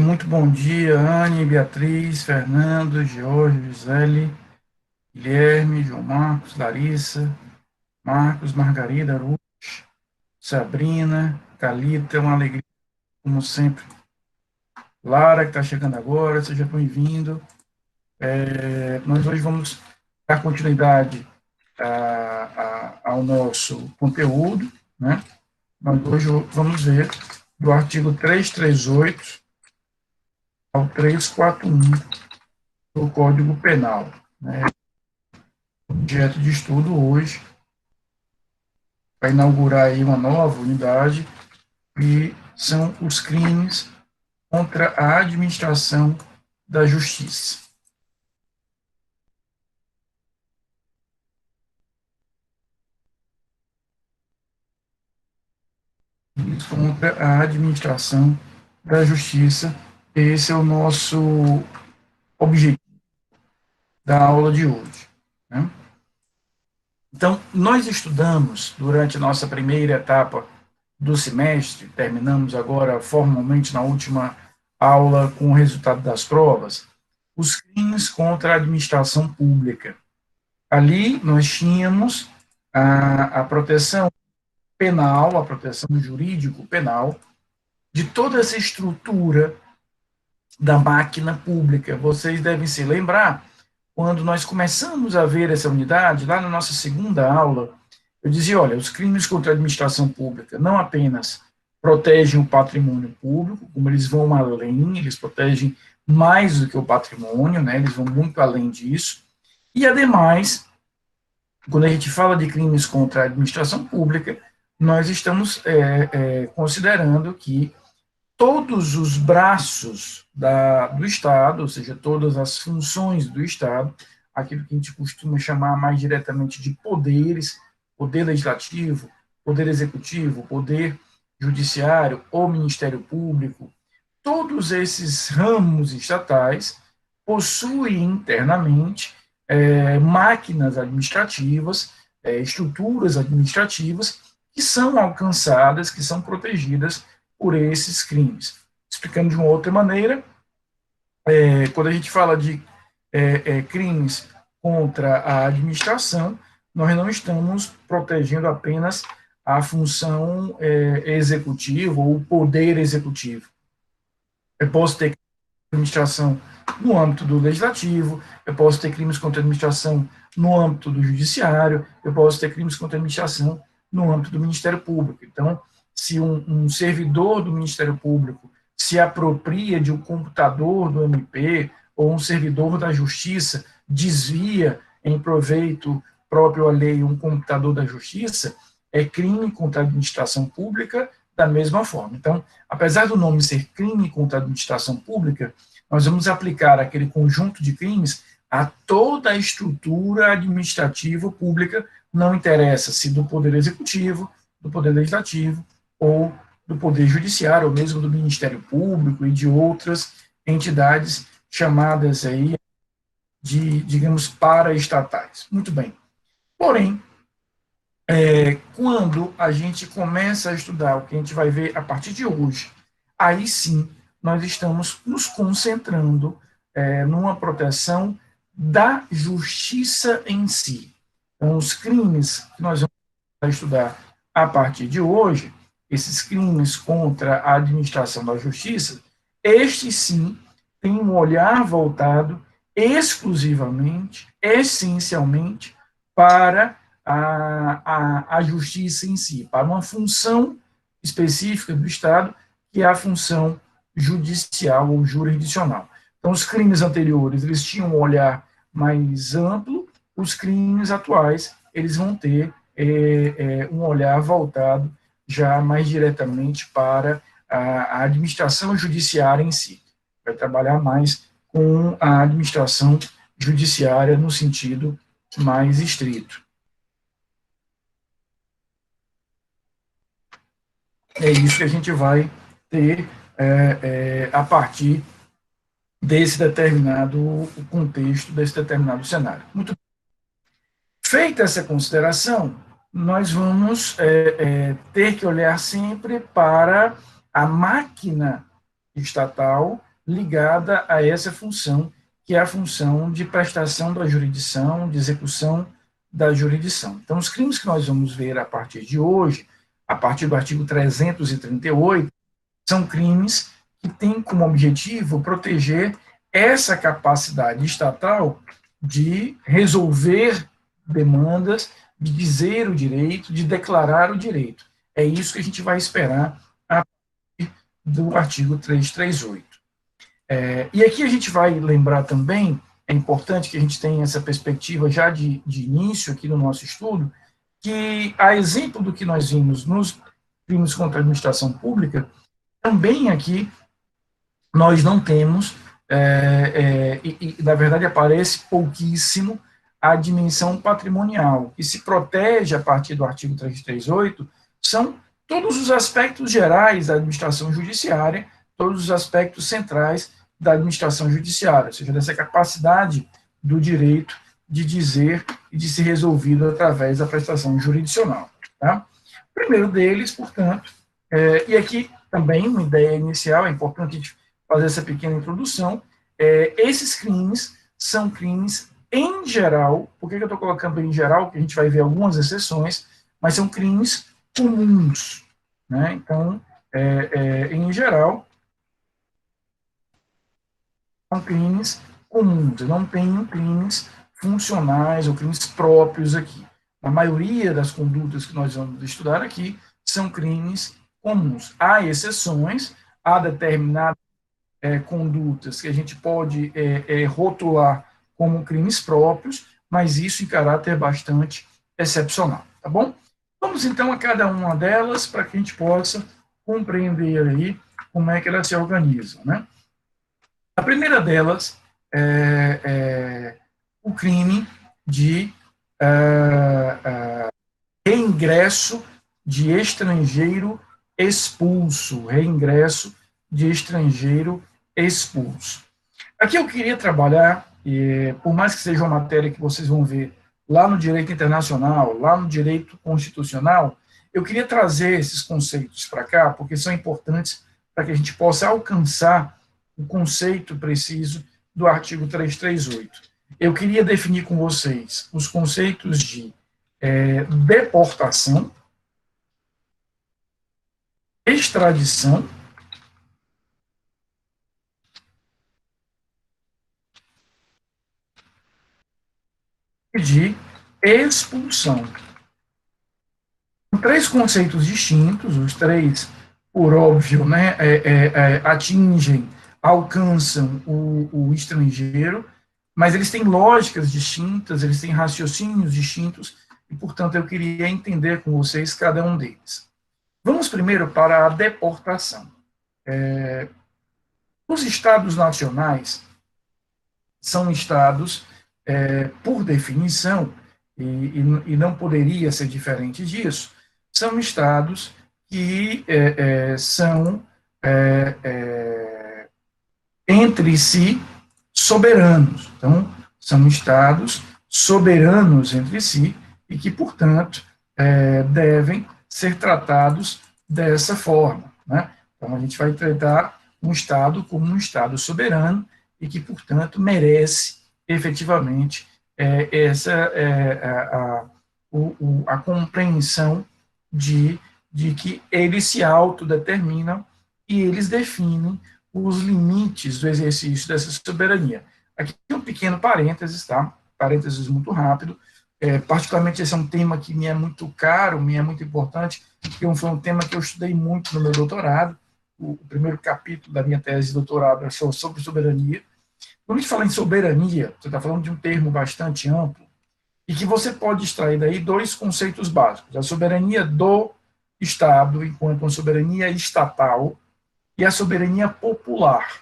Muito bom dia, Anne, Beatriz, Fernando, Jorge, Gisele, Guilherme, João Marcos, Larissa, Marcos, Margarida, Ruth, Sabrina, Calita, é uma alegria, como sempre. Lara, que está chegando agora, seja bem-vindo. Nós hoje vamos dar continuidade ao nosso conteúdo, né? Nós hoje vamos ver do artigo 338 ao 341 do Código Penal, né? Objeto de estudo hoje, para inaugurar aí uma nova unidade, que são os crimes contra a administração da justiça. Crimes contra a administração da justiça, esse é o nosso objetivo da aula de hoje, né? Então, nós estudamos durante a nossa primeira etapa do semestre, terminamos agora formalmente na última aula com o resultado das provas, os crimes contra a administração pública. Ali nós tínhamos a proteção penal, a proteção jurídico-penal, de toda essa estrutura da máquina pública. Vocês devem se lembrar, quando nós começamos a ver essa unidade, lá na nossa segunda aula, eu dizia, olha, os crimes contra a administração pública não apenas protegem o patrimônio público, como eles vão além, eles protegem mais do que o patrimônio, né, eles vão muito além disso, e, ademais, quando a gente fala de crimes contra a administração pública, nós estamos considerando que todos os braços do Estado, ou seja, todas as funções do Estado, aquilo que a gente costuma chamar mais diretamente de poderes, poder legislativo, poder executivo, poder judiciário ou Ministério Público, todos esses ramos estatais possuem internamente máquinas administrativas, estruturas administrativas que são alcançadas, que são protegidas por esses crimes. Explicando de uma outra maneira, quando a gente fala de crimes contra a administração, nós não estamos protegendo apenas a função executiva ou o poder executivo. Eu posso ter administração no âmbito do legislativo, eu posso ter crimes contra a administração no âmbito do judiciário, eu posso ter crimes contra a administração no âmbito do Ministério Público. Então, se um servidor do Ministério Público se apropria de um computador do MP, ou um servidor da Justiça desvia em proveito próprio alheio um computador da Justiça, é crime contra a administração pública da mesma forma. Então, apesar do nome ser crime contra a administração pública, nós vamos aplicar aquele conjunto de crimes a toda a estrutura administrativa pública, não interessa se do Poder Executivo, do Poder Legislativo, ou do Poder Judiciário, ou mesmo do Ministério Público e de outras entidades chamadas aí de, digamos, paraestatais. Muito bem. Porém, quando a gente começa a estudar o que a gente vai ver a partir de hoje, aí sim nós estamos nos concentrando numa proteção da justiça em si. Então, os crimes que nós vamos estudar a partir de hoje, esses crimes contra a administração da justiça, estes sim têm um olhar voltado exclusivamente, essencialmente, para a justiça em si, para uma função específica do Estado, que é a função judicial ou jurisdicional. Então, os crimes anteriores, eles tinham um olhar mais amplo, os crimes atuais, eles vão ter um olhar voltado já mais diretamente para a administração judiciária em si. Vai trabalhar mais com a administração judiciária no sentido mais estrito. É isso que a gente vai ter a partir desse determinado contexto, desse determinado cenário. Muito bem. Feita essa consideração, nós vamos ter que olhar sempre para a máquina estatal ligada a essa função, que é a função de prestação da jurisdição, de execução da jurisdição. Então, os crimes que nós vamos ver a partir de hoje, a partir do artigo 338, são crimes que têm como objetivo proteger essa capacidade estatal de resolver demandas, de dizer o direito, de declarar o direito. É isso que a gente vai esperar a partir do artigo 338. E aqui a gente vai lembrar também, é importante que a gente tenha essa perspectiva já de início aqui no nosso estudo, que, a exemplo do que nós vimos nos crimes contra a administração pública, também aqui nós não temos, na verdade aparece pouquíssimo, a dimensão patrimonial, que se protege a partir do artigo 338, são todos os aspectos gerais da administração judiciária, todos os aspectos centrais da administração judiciária, ou seja, dessa capacidade do direito de dizer e de ser resolvido através da prestação jurisdicional. Tá? O primeiro deles, portanto, e aqui também uma ideia inicial, é importante a gente fazer essa pequena introdução, esses crimes são crimes em geral, por que eu estou colocando em geral, porque a gente vai ver algumas exceções, mas são crimes comuns, né? Então, em geral, são crimes comuns, eu não tenho crimes funcionais ou crimes próprios aqui. A maioria das condutas que nós vamos estudar aqui são crimes comuns. Há exceções, há determinadas condutas que a gente pode rotular como crimes próprios, mas isso em caráter bastante excepcional, tá bom? Vamos então a cada uma delas para que a gente possa compreender aí como é que elas se organizam, né? A primeira delas é o crime de reingresso de estrangeiro expulso, reingresso de estrangeiro expulso. Aqui eu queria trabalhar, por mais que seja uma matéria que vocês vão ver lá no direito internacional, lá no direito constitucional, eu queria trazer esses conceitos para cá, porque são importantes para que a gente possa alcançar o conceito preciso do artigo 338. Eu queria definir com vocês os conceitos de deportação, extradição e de expulsão. São três conceitos distintos, os três, por óbvio, né, atingem, alcançam o estrangeiro, mas eles têm lógicas distintas, eles têm raciocínios distintos, e, portanto, eu queria entender com vocês cada um deles. Vamos primeiro para a deportação. Os estados nacionais são estados, por definição, e não poderia ser diferente disso, são estados que são entre si soberanos. Então, são estados soberanos entre si e que, portanto, devem ser tratados dessa forma, né? Então, a gente vai tratar um estado como um estado soberano e que, portanto, merece efetivamente a compreensão de que eles se autodeterminam e eles definem os limites do exercício dessa soberania. Aqui tem um pequeno parênteses, tá? Parênteses muito rápido. Particularmente esse é um tema que me é muito caro, me é muito importante, porque foi um tema que eu estudei muito no meu doutorado. O primeiro capítulo da minha tese de doutorado é sobre soberania. Quando a gente fala em soberania, você está falando de um termo bastante amplo, e que você pode extrair daí dois conceitos básicos: a soberania do Estado, enquanto uma soberania estatal, e a soberania popular.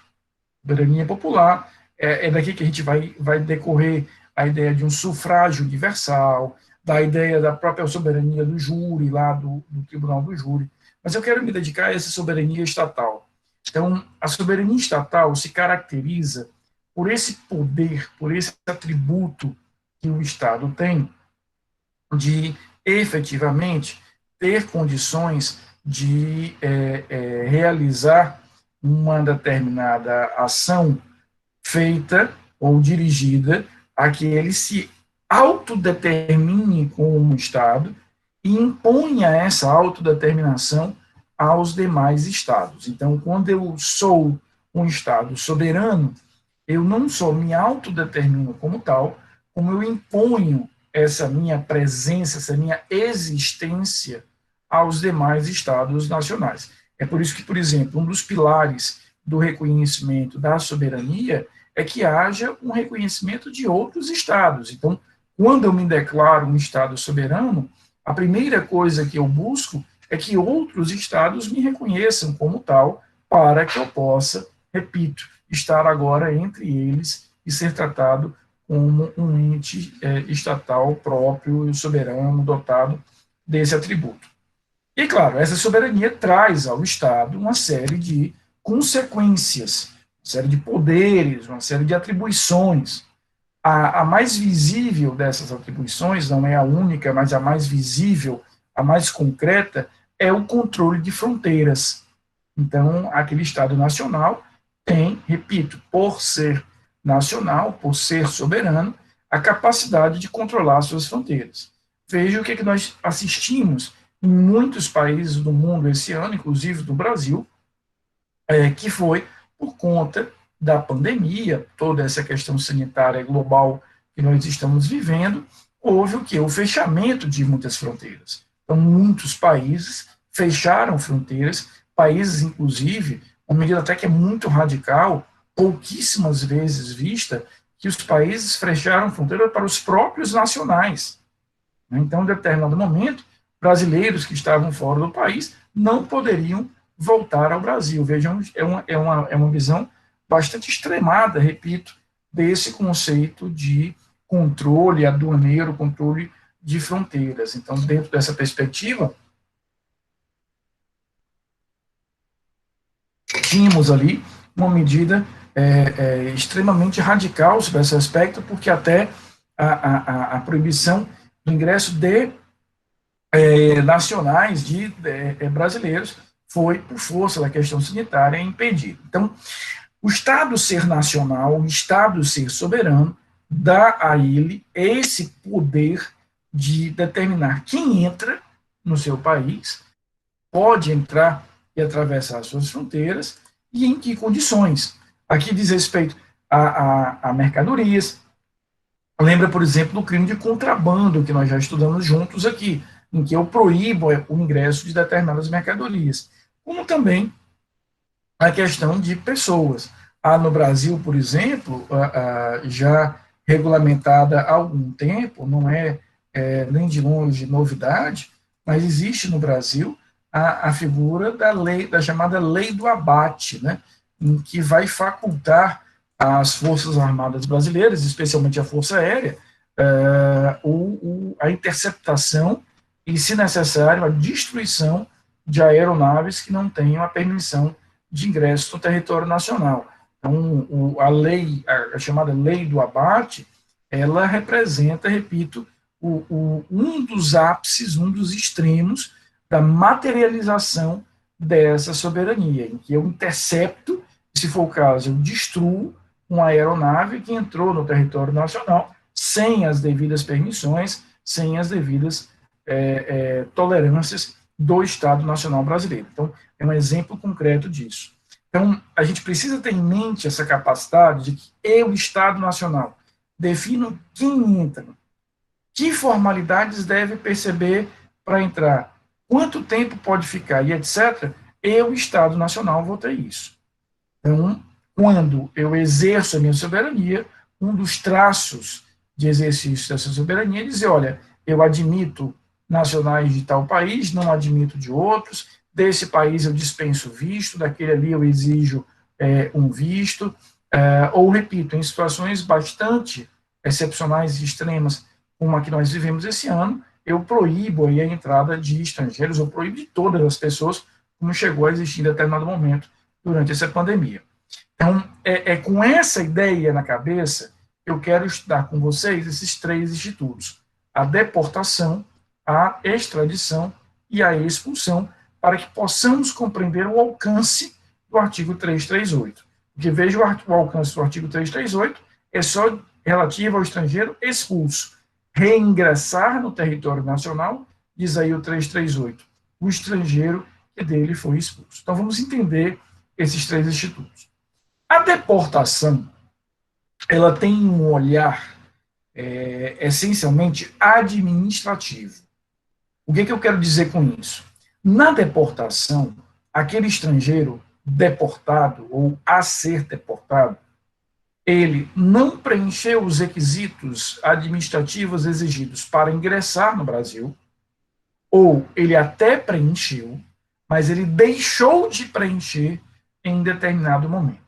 Soberania popular é daqui que a gente vai decorrer a ideia de um sufrágio universal, da ideia da própria soberania do júri, lá do tribunal do júri. Mas eu quero me dedicar a essa soberania estatal. Então, a soberania estatal se caracteriza por esse poder, por esse atributo que o Estado tem de, efetivamente, ter condições de realizar uma determinada ação feita ou dirigida a que ele se autodetermine como Estado e imponha essa autodeterminação aos demais Estados. Então, quando eu sou um Estado soberano, eu não só me autodetermino como tal, como eu imponho essa minha presença, essa minha existência aos demais Estados nacionais. É por isso que, por exemplo, um dos pilares do reconhecimento da soberania é que haja um reconhecimento de outros Estados. Então, quando eu me declaro um Estado soberano, a primeira coisa que eu busco é que outros Estados me reconheçam como tal, para que eu possa, repito, estar agora entre eles e ser tratado como um ente estatal próprio e soberano, dotado desse atributo. E, claro, essa soberania traz ao Estado uma série de consequências, uma série de poderes, uma série de atribuições. A mais visível dessas atribuições, não é a única, mas a mais visível, a mais concreta, é o controle de fronteiras. Então, aquele Estado nacional tem, repito, por ser nacional, por ser soberano, a capacidade de controlar suas fronteiras. Veja o que, é que nós assistimos em muitos países do mundo esse ano, inclusive do Brasil, que foi por conta da pandemia, toda essa questão sanitária global que nós estamos vivendo, houve o que? O fechamento de muitas fronteiras. Então, muitos países fecharam fronteiras, países, inclusive, uma medida até que é muito radical, pouquíssimas vezes vista, que os países fecharam fronteiras para os próprios nacionais. Então, em determinado momento, brasileiros que estavam fora do país não poderiam voltar ao Brasil. Vejam, é uma visão bastante extremada, repito, desse conceito de controle aduaneiro, controle de fronteiras. Então, dentro dessa perspectiva, tínhamos ali uma medida extremamente radical sobre esse aspecto, porque até a proibição do ingresso de nacionais de brasileiros foi, por força da questão sanitária, impedido. Então, o Estado ser nacional, o Estado ser soberano, dá a ele esse poder de determinar quem entra no seu país, pode entrar e atravessar as suas fronteiras e em que condições. Aqui diz respeito a mercadorias. Lembra, por exemplo, do crime de contrabando, que nós já estudamos juntos aqui, em que eu proíbo o ingresso de determinadas mercadorias. Como também a questão de pessoas. Há no Brasil, por exemplo, já regulamentada há algum tempo, não nem de longe novidade, mas existe no Brasil a figura da lei, da chamada lei do abate, né, em que vai facultar às Forças Armadas brasileiras, especialmente a Força Aérea, a interceptação e, se necessário, a destruição de aeronaves que não tenham a permissão de ingresso no território nacional. Então, a lei, a chamada lei do abate, ela representa, repito, um dos ápices, um dos extremos da materialização dessa soberania, em que eu intercepto, se for o caso, eu destruo uma aeronave que entrou no território nacional sem as devidas permissões, sem as devidas tolerâncias do Estado Nacional Brasileiro. Então, é um exemplo concreto disso. Então, a gente precisa ter em mente essa capacidade de que eu, Estado Nacional, defino quem entra, que formalidades deve perceber para entrar, quanto tempo pode ficar e etc., eu, Estado Nacional, vou ter isso. Então, quando eu exerço a minha soberania, um dos traços de exercício dessa soberania é dizer, olha, eu admito nacionais de tal país, não admito de outros, desse país eu dispenso visto, daquele ali eu exijo um visto, ou, repito, em situações bastante excepcionais e extremas, como a que nós vivemos esse ano, eu proíbo aí a entrada de estrangeiros, ou proíbo de todas as pessoas, como chegou a existir em determinado momento durante essa pandemia. Então, com essa ideia na cabeça, eu quero estudar com vocês esses três institutos: a deportação, a extradição e a expulsão, para que possamos compreender o alcance do artigo 338. Porque veja o alcance do artigo 338 é só relativo ao estrangeiro expulso. Reingressar no território nacional, diz aí o 338, o estrangeiro que dele foi expulso. Então vamos entender esses três institutos. A deportação, ela tem um olhar essencialmente administrativo. O que eu quero dizer com isso? Na deportação, aquele estrangeiro deportado ou a ser deportado, ele não preencheu os requisitos administrativos exigidos para ingressar no Brasil, ou ele até preencheu, mas ele deixou de preencher em determinado momento.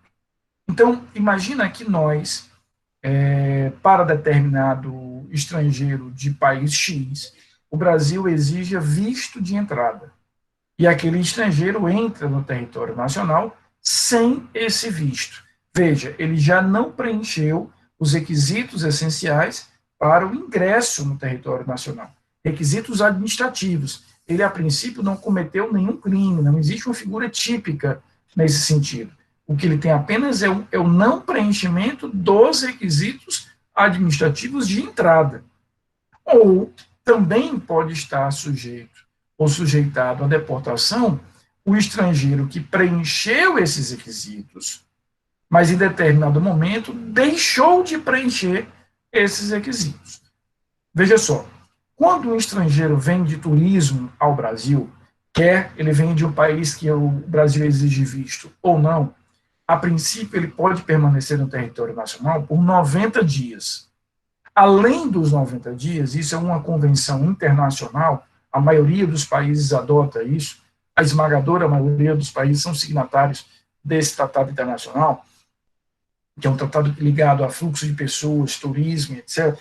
Então, imagina que nós, para determinado estrangeiro de país X, o Brasil exija visto de entrada. E aquele estrangeiro entra no território nacional sem esse visto. Veja, ele já não preencheu os requisitos essenciais para o ingresso no território nacional. Requisitos administrativos. Ele, a princípio, não cometeu nenhum crime, não existe uma figura típica nesse sentido. O que ele tem apenas é o não preenchimento dos requisitos administrativos de entrada. Ou também pode estar sujeito ou sujeitado à deportação o estrangeiro que preencheu esses requisitos, mas em determinado momento deixou de preencher esses requisitos. Veja só, quando um estrangeiro vem de turismo ao Brasil, quer ele vem de um país que o Brasil exige visto ou não, a princípio ele pode permanecer no território nacional por 90 dias. Além dos 90 dias, isso é uma convenção internacional, a maioria dos países adota isso, a esmagadora maioria dos países são signatários desse tratado internacional, que é um tratado ligado a fluxo de pessoas, turismo, etc.,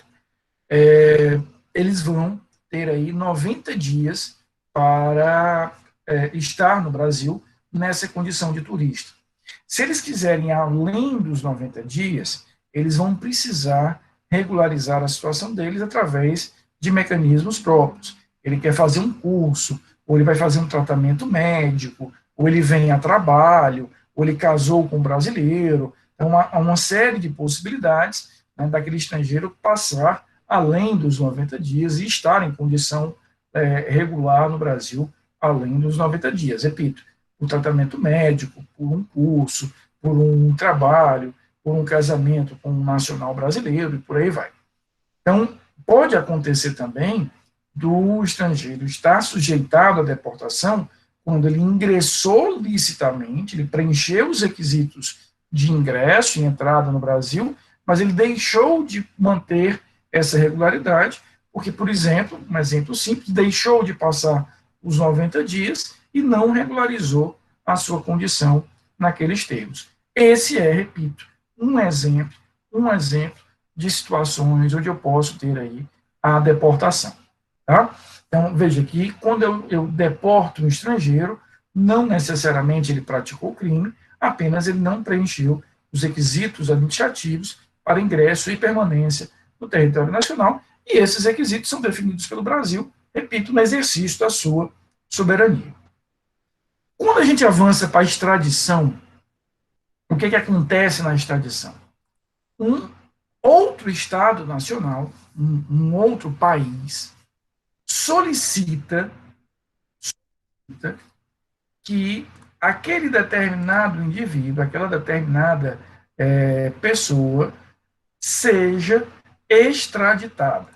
eles vão ter aí 90 dias para estar no Brasil nessa condição de turista. Se eles quiserem além dos 90 dias, eles vão precisar regularizar a situação deles através de mecanismos próprios. Ele quer fazer um curso, ou ele vai fazer um tratamento médico, ou ele vem a trabalho, ou ele casou com um brasileiro. Então, há uma série de possibilidades, né, daquele estrangeiro passar além dos 90 dias e estar em condição regular no Brasil além dos 90 dias. Repito, por tratamento médico, por um curso, por um trabalho, por um casamento com um nacional brasileiro e por aí vai. Então, pode acontecer também do estrangeiro estar sujeitado à deportação quando ele ingressou licitamente, ele preencheu os requisitos de ingresso e entrada no Brasil, mas ele deixou de manter essa regularidade, porque, por exemplo, um exemplo simples, deixou de passar os 90 dias e não regularizou a sua condição naqueles termos. Esse é, repito, um exemplo de situações onde eu posso ter aí a deportação. Tá? Então, veja que quando eu deporto um estrangeiro, não necessariamente ele praticou crime, apenas ele não preencheu os requisitos administrativos para ingresso e permanência no território nacional, e esses requisitos são definidos pelo Brasil, repito, no exercício da sua soberania. Quando a gente avança para a extradição, o que acontece na extradição? Um outro Estado nacional, um outro país, solicita que aquele determinado indivíduo, aquela determinada pessoa, seja extraditada.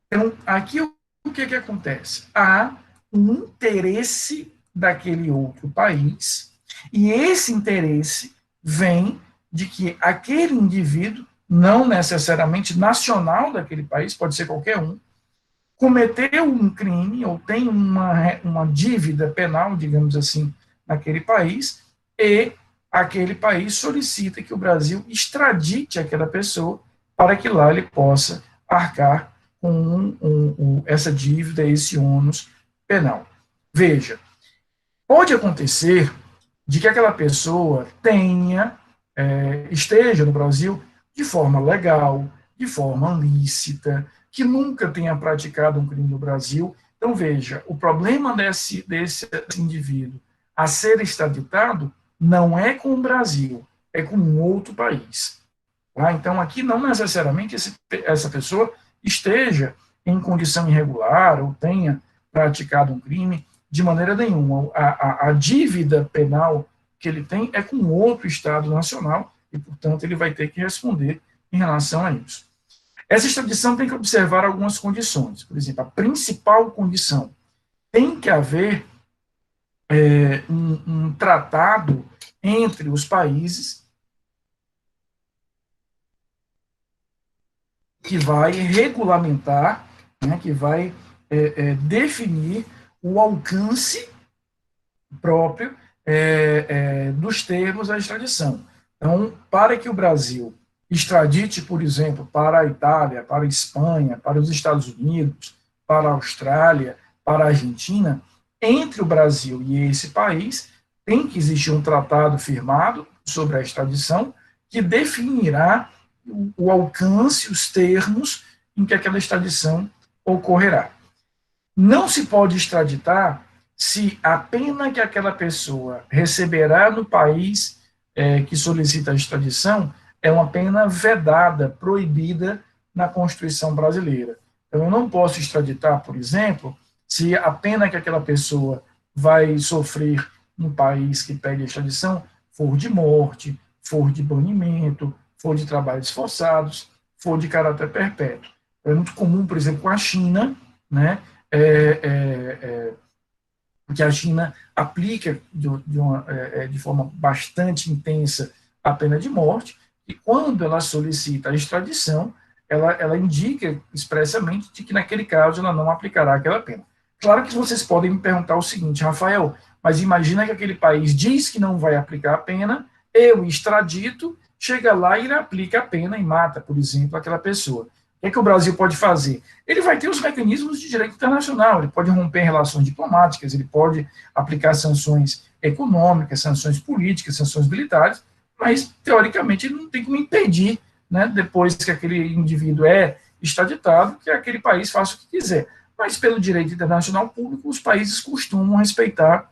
Então, aqui o que acontece? Há um interesse daquele outro país, e esse interesse vem de que aquele indivíduo, não necessariamente nacional daquele país, pode ser qualquer um, cometeu um crime ou tem uma dívida penal, digamos assim, naquele país, e aquele país solicita que o Brasil extradite aquela pessoa para que lá ele possa arcar com essa dívida, esse ônus penal. Veja, pode acontecer de que aquela pessoa esteja no Brasil de forma legal, de forma lícita, que nunca tenha praticado um crime no Brasil. Então, veja, o problema desse indivíduo a ser extraditado não é com o Brasil, é com um outro país. Tá? Então, aqui não necessariamente essa pessoa esteja em condição irregular ou tenha praticado um crime de maneira nenhuma. A dívida penal que ele tem é com outro Estado nacional e, portanto, ele vai ter que responder em relação a isso. Essa extradição tem que observar algumas condições. Por exemplo, a principal condição tem que haver um tratado entre os países que vai regulamentar, né, que vai definir o alcance próprio dos termos da extradição. Então, para que o Brasil extradite, por exemplo, para a Itália, para a Espanha, para os Estados Unidos, para a Austrália, para a Argentina, entre o Brasil e esse país, tem que existir um tratado firmado sobre a extradição que definirá o alcance, os termos em que aquela extradição ocorrerá. Não se pode extraditar se a pena que aquela pessoa receberá no país que solicita a extradição é uma pena vedada, proibida na Constituição brasileira. Então, eu não posso extraditar, por exemplo, se a pena que aquela pessoa vai sofrer no país que pede a extradição for de morte, for de banimento, for de trabalhos forçados, for de caráter perpétuo. É muito comum, por exemplo, com a China, né, que a China aplica de forma bastante intensa a pena de morte, e quando ela solicita a extradição, ela indica expressamente de que naquele caso ela não aplicará aquela pena. Claro que vocês podem me perguntar o seguinte, Rafael, mas imagina que aquele país diz que não vai aplicar a pena, eu extradito, chega lá e ele aplica a pena e mata, por exemplo, aquela pessoa. O que o Brasil pode fazer? Ele vai ter os mecanismos de direito internacional, ele pode romper relações diplomáticas, ele pode aplicar sanções econômicas, sanções políticas, sanções militares, mas, teoricamente, ele não tem como impedir, né, depois que aquele indivíduo é extraditado, que aquele país faça o que quiser. Mas, pelo direito internacional público, os países costumam respeitar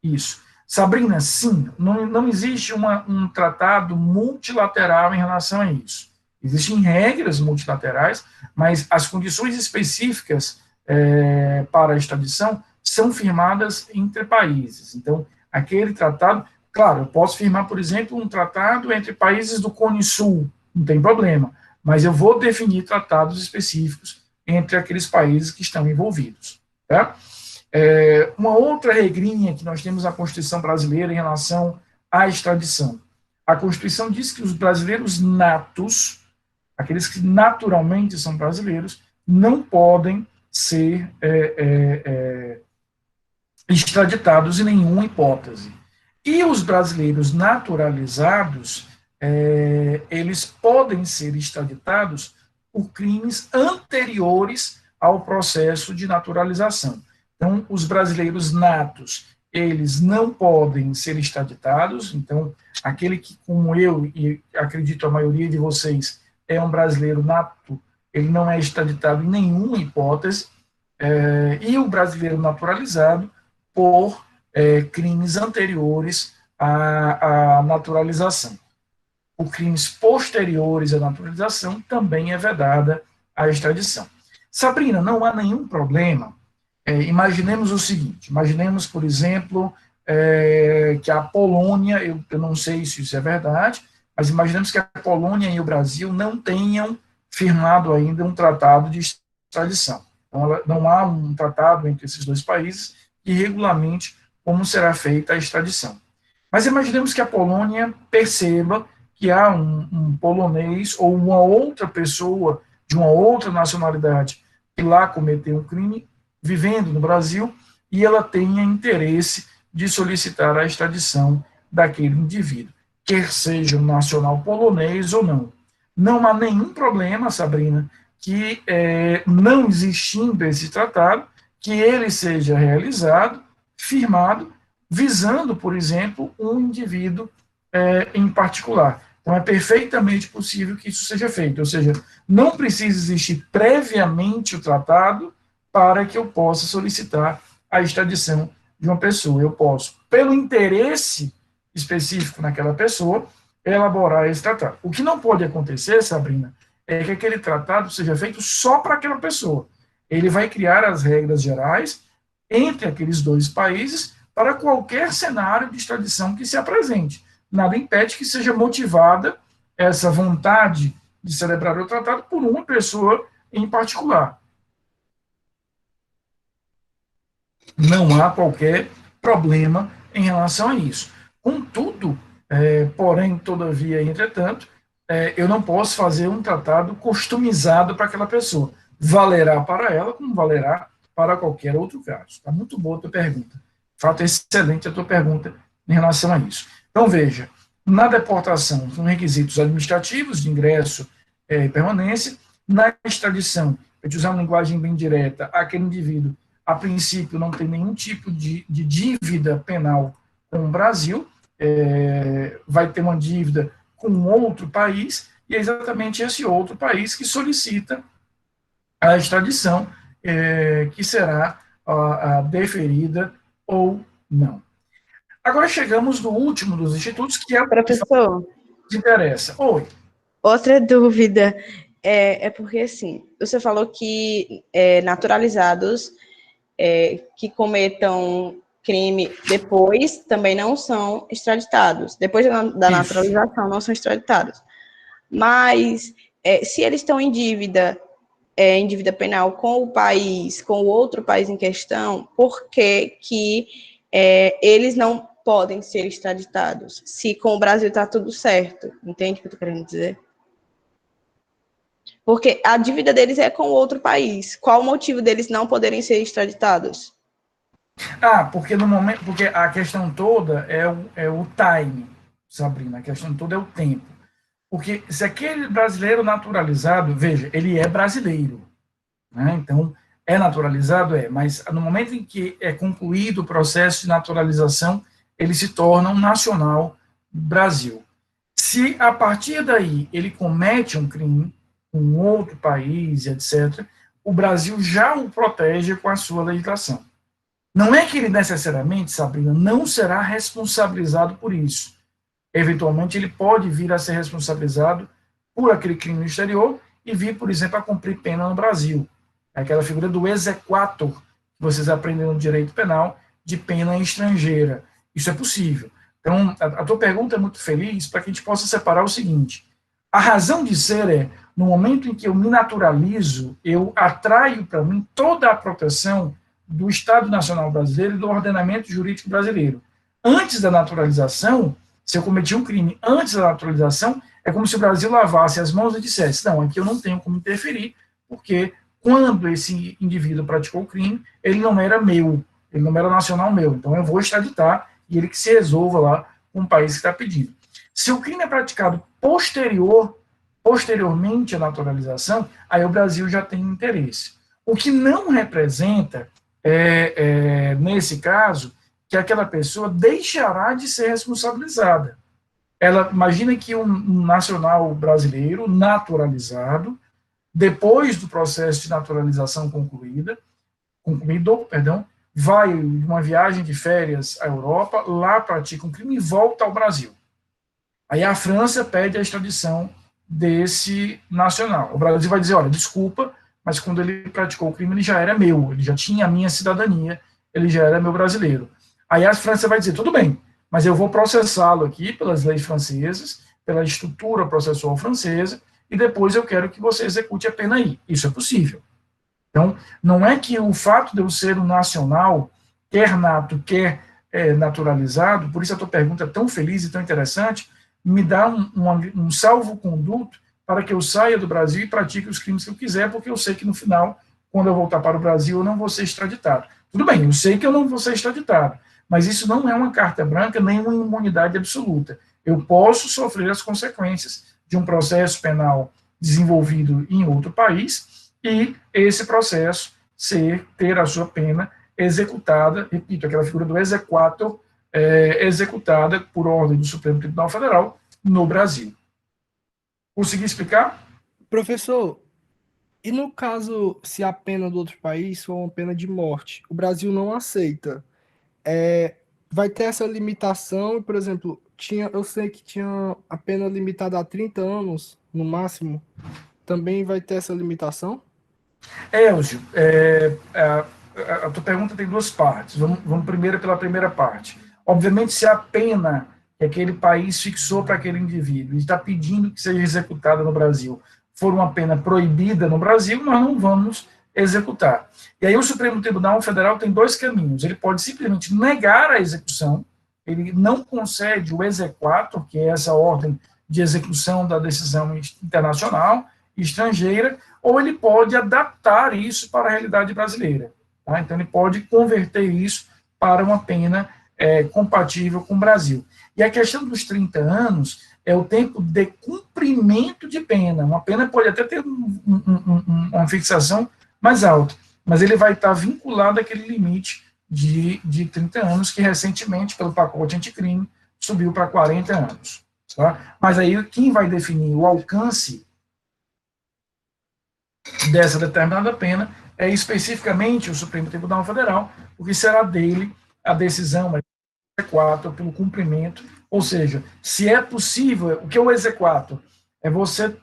isso. Sabrina, sim, não existe um tratado multilateral em relação a isso. Existem regras multilaterais, mas as condições específicas para a extradição são firmadas entre países. Então, aquele tratado, claro, eu posso firmar, por exemplo, um tratado entre países do Cone Sul, não tem problema, mas eu vou definir tratados específicos entre aqueles países que estão envolvidos. Tá? Uma outra regrinha que nós temos na Constituição brasileira em relação à extradição. A Constituição diz que os brasileiros natos, aqueles que naturalmente são brasileiros, não podem ser extraditados em nenhuma hipótese. E os brasileiros naturalizados, eles podem ser extraditados por crimes anteriores ao processo de naturalização. Então, os brasileiros natos, eles não podem ser extraditados. Então, aquele que, como eu e acredito a maioria de vocês, é um brasileiro nato, ele não é extraditado em nenhuma hipótese, e o brasileiro naturalizado por crimes anteriores à naturalização. Por crimes posteriores à naturalização, também é vedada a extradição. Sabrina, não há nenhum problema. Imaginemos o seguinte, imaginemos, por exemplo, que a Polônia, eu não sei se isso é verdade, mas imaginemos que a Polônia e o Brasil não tenham firmado ainda um tratado de extradição. Então, não há um tratado entre esses dois países que regulamente como será feita a extradição. Mas imaginemos que a Polônia perceba que há um polonês ou uma outra pessoa de uma outra nacionalidade que lá cometeu um crime, vivendo no Brasil, e ela tenha interesse de solicitar a extradição daquele indivíduo, quer seja um nacional polonês ou não. Não há nenhum problema, Sabrina, que não existindo esse tratado, que ele seja realizado, firmado, visando, por exemplo, um indivíduo em particular. Então, é perfeitamente possível que isso seja feito, ou seja, não precisa existir previamente o tratado para que eu possa solicitar a extradição de uma pessoa. Eu posso, pelo interesse específico naquela pessoa, elaborar esse tratado. O que não pode acontecer, Sabrina, é que aquele tratado seja feito só para aquela pessoa. Ele vai criar as regras gerais entre aqueles dois países para qualquer cenário de extradição que se apresente. Nada impede que seja motivada essa vontade de celebrar o tratado por uma pessoa em particular. Não há qualquer problema em relação a isso. Contudo, porém, todavia, entretanto, eu não posso fazer um tratado customizado para aquela pessoa. Valerá para ela como valerá para qualquer outro caso. Está muito boa a tua pergunta. Fato excelente a tua pergunta em relação a isso. Então, veja, na deportação, são requisitos administrativos de ingresso e permanência. Na extradição, para te usar uma linguagem bem direta, aquele indivíduo a princípio não tem nenhum tipo de dívida penal com o Brasil, vai ter uma dívida com outro país, e é exatamente esse outro país que solicita a extradição, que será deferida ou não. Agora chegamos no último dos institutos, que é o Professor, que interessa. Oi. outra dúvida é porque, assim, você falou que naturalizados que cometam crime depois também não são extraditados. Depois da naturalização, não são extraditados. Mas, se eles estão em dívida penal com o país, com o outro país em questão, por que eles não podem ser extraditados? Se com o Brasil está tudo certo. Entende o que eu estou querendo dizer? Porque a dívida deles é com outro país. Qual o motivo deles não poderem ser extraditados? Porque no momento, porque a questão toda é o time, Sabrina, a questão toda é o tempo. Porque se aquele brasileiro naturalizado, veja, ele é brasileiro, né? Então, é naturalizado, mas no momento em que é concluído o processo de naturalização, ele se torna um nacional Brasil. Se a partir daí ele comete um crime com outro país, etc., o Brasil já o protege com a sua legislação. Não é que ele necessariamente, Sabrina, não será responsabilizado por isso. Eventualmente, ele pode vir a ser responsabilizado por aquele crime no exterior e vir, por exemplo, a cumprir pena no Brasil. É aquela figura do exequatur, que vocês aprendem no direito penal, de pena estrangeira. Isso é possível. Então, a tua pergunta é muito feliz para que a gente possa separar o seguinte. A razão de ser é, no momento em que eu me naturalizo, eu atraio para mim toda a proteção do Estado Nacional Brasileiro e do ordenamento jurídico brasileiro. Antes da naturalização, se eu cometi um crime antes da naturalização, é como se o Brasil lavasse as mãos e dissesse, não, aqui eu não tenho como interferir, porque quando esse indivíduo praticou o crime, ele não era meu, ele não era nacional meu, então eu vou extraditar e ele que se resolva lá com o país que está pedindo. Se o crime é praticado posteriormente à naturalização, aí o Brasil já tem interesse. O que não representa, nesse caso, que aquela pessoa deixará de ser responsabilizada. Ela imagina que um nacional brasileiro naturalizado, depois do processo de naturalização concluído, vai em uma viagem de férias à Europa, lá pratica um crime e volta ao Brasil. Aí a França pede a extradição desse nacional. O Brasil vai dizer, olha, desculpa, mas quando ele praticou o crime, ele já era meu, ele já tinha a minha cidadania, ele já era meu brasileiro. Aí a França vai dizer, tudo bem, mas eu vou processá-lo aqui pelas leis francesas, pela estrutura processual francesa, e depois eu quero que você execute a pena aí. Isso é possível. Então, não é que o fato de eu ser um nacional, quer nato, quer naturalizado, por isso a tua pergunta é tão feliz e tão interessante, me dá um salvo-conduto para que eu saia do Brasil e pratique os crimes que eu quiser, porque eu sei que no final, quando eu voltar para o Brasil, eu não vou ser extraditado. Tudo bem, eu sei que eu não vou ser extraditado, mas isso não é uma carta branca nem uma imunidade absoluta. Eu posso sofrer as consequências de um processo penal desenvolvido em outro país e esse processo ter a sua pena executada, repito, aquela figura do exequatur, executada por ordem do Supremo Tribunal Federal no Brasil. Consegui explicar? Professor, e no caso, se a pena do outro país for uma pena de morte, o Brasil não aceita. vai ter essa limitação, por exemplo, eu sei que tinha a pena limitada a 30 anos, no máximo, também vai ter essa limitação? Elgio, a tua pergunta tem duas partes. Vamos primeiro pela primeira parte. Obviamente, se a pena que aquele país fixou para aquele indivíduo e está pedindo que seja executada no Brasil for uma pena proibida no Brasil, nós não vamos executar. E aí o Supremo Tribunal Federal tem dois caminhos. Ele pode simplesmente negar a execução, ele não concede o exequatur, que é essa ordem de execução da decisão internacional, estrangeira, ou ele pode adaptar isso para a realidade brasileira. Tá? Então, ele pode converter isso para uma pena compatível com o Brasil. E a questão dos 30 anos é o tempo de cumprimento de pena. Uma pena pode até ter uma fixação mais alta, mas ele vai estar vinculado àquele limite de 30 anos, que recentemente, pelo pacote anticrime, subiu para 40 anos. Tá? Mas aí, quem vai definir o alcance dessa determinada pena é especificamente o Supremo Tribunal Federal, porque será dele a decisão exequatur pelo cumprimento, ou seja, se é possível, o que é o exequatur? É você,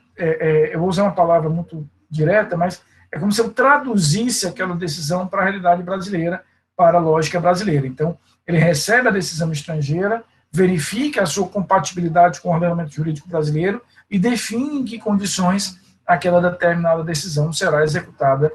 eu vou usar uma palavra muito direta, mas é como se eu traduzisse aquela decisão para a realidade brasileira, para a lógica brasileira. Então, ele recebe a decisão estrangeira, verifica a sua compatibilidade com o ordenamento jurídico brasileiro e define em que condições aquela determinada decisão será executada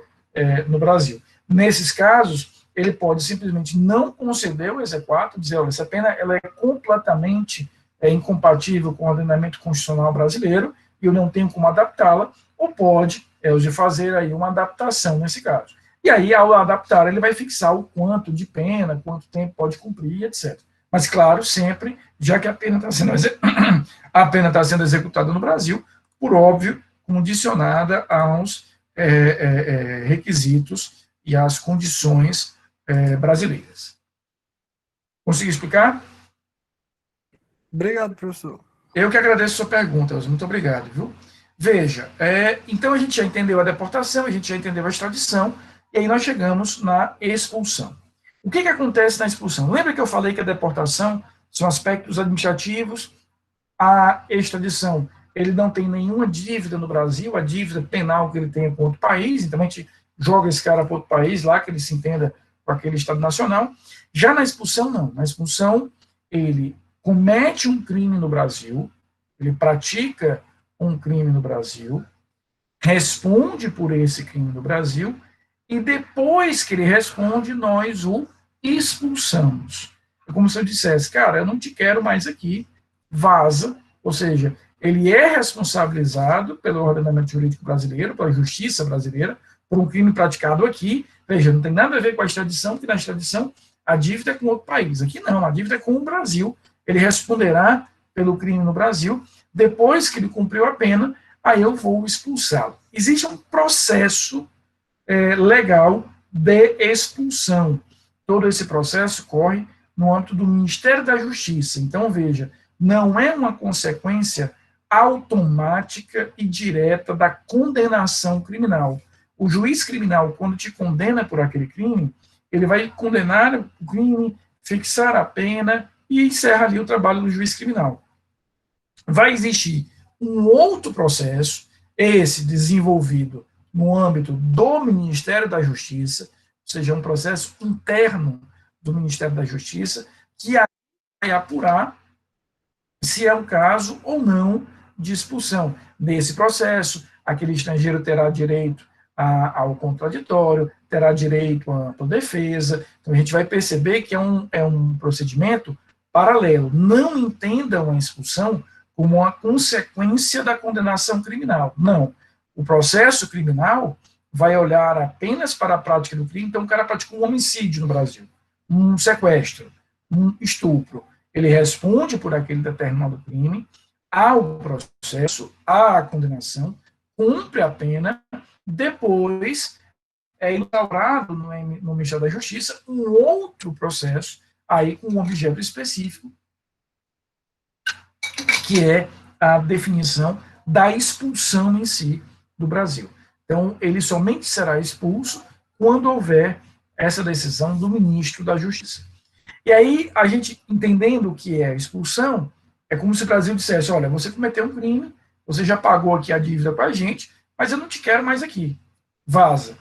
no Brasil. Nesses casos, ele pode simplesmente não conceder o exequatur, dizer, olha, essa pena ela é completamente incompatível com o ordenamento constitucional brasileiro e eu não tenho como adaptá-la, ou pode de fazer aí uma adaptação nesse caso. E aí, ao adaptar, ele vai fixar o quanto de pena, quanto tempo pode cumprir, etc. Mas, claro, sempre, já que a pena está sendo executada no Brasil, por óbvio, condicionada aos requisitos e às condições brasileiras. Consegui explicar? Obrigado, professor. Eu que agradeço a sua pergunta, Elza. Muito obrigado, viu? Veja, então a gente já entendeu a deportação, a gente já entendeu a extradição, e aí nós chegamos na expulsão. O que acontece na expulsão? Lembra que eu falei que a deportação são aspectos administrativos, a extradição, ele não tem nenhuma dívida no Brasil, a dívida penal que ele tem com outro país, então a gente joga esse cara para outro país, lá que ele se entenda com aquele Estado Nacional. Já na expulsão, não. Na expulsão, ele comete um crime no Brasil, ele pratica um crime no Brasil, responde por esse crime no Brasil, e depois que ele responde, nós o expulsamos. É como se eu dissesse, cara, eu não te quero mais aqui, vaza, ou seja, ele é responsabilizado pelo ordenamento jurídico brasileiro, pela justiça brasileira, por um crime praticado aqui. Veja, não tem nada a ver com a extradição, porque na extradição a dívida é com outro país. Aqui não, a dívida é com o Brasil. Ele responderá pelo crime no Brasil. Depois que ele cumpriu a pena, aí eu vou expulsá-lo. Existe um processo legal de expulsão. Todo esse processo corre no âmbito do Ministério da Justiça. Então, veja, não é uma consequência automática e direta da condenação criminal. O juiz criminal, quando te condena por aquele crime, ele vai condenar o crime, fixar a pena e encerra ali o trabalho do juiz criminal. Vai existir um outro processo, esse desenvolvido no âmbito do Ministério da Justiça, ou seja, um processo interno do Ministério da Justiça, que vai apurar se é o caso ou não de expulsão. Nesse processo, aquele estrangeiro terá direito ao contraditório, terá direito à ampla defesa. Então, a gente vai perceber que é um procedimento paralelo. Não entendam a expulsão como uma consequência da condenação criminal. Não. O processo criminal vai olhar apenas para a prática do crime. Então, o cara praticou um homicídio no Brasil, um sequestro, um estupro. Ele responde por aquele determinado crime, há o processo, há a condenação, cumpre a pena, depois é instaurado no Ministério da Justiça um outro processo, aí com um objeto específico, que é a definição da expulsão em si do Brasil. Então, ele somente será expulso quando houver essa decisão do ministro da Justiça. E aí, a gente entendendo o que é expulsão, é como se o Brasil dissesse, olha, você cometeu um crime, você já pagou aqui a dívida com a gente, mas eu não te quero mais aqui. Vaza.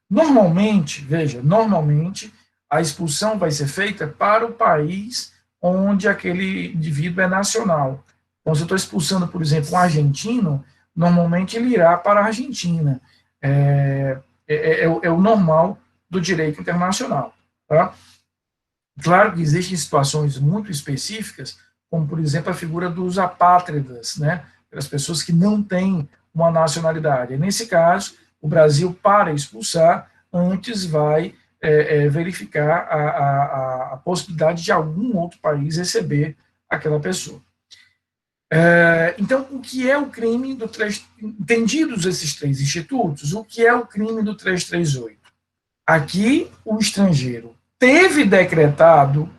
Normalmente, veja, normalmente a expulsão vai ser feita para o país onde aquele indivíduo é nacional. Então, se eu estou expulsando, por exemplo, um argentino, normalmente ele irá para a Argentina. É o normal do direito internacional. Tá? Claro que existem situações muito específicas, como, por exemplo, a figura dos apátridas, né? As pessoas que não têm uma nacionalidade. E nesse caso, o Brasil, para expulsar, antes vai verificar a possibilidade de algum outro país receber aquela pessoa. Então, o que é o crime do entendidos esses três institutos, o que é o crime do 338? Aqui, o estrangeiro teve decretado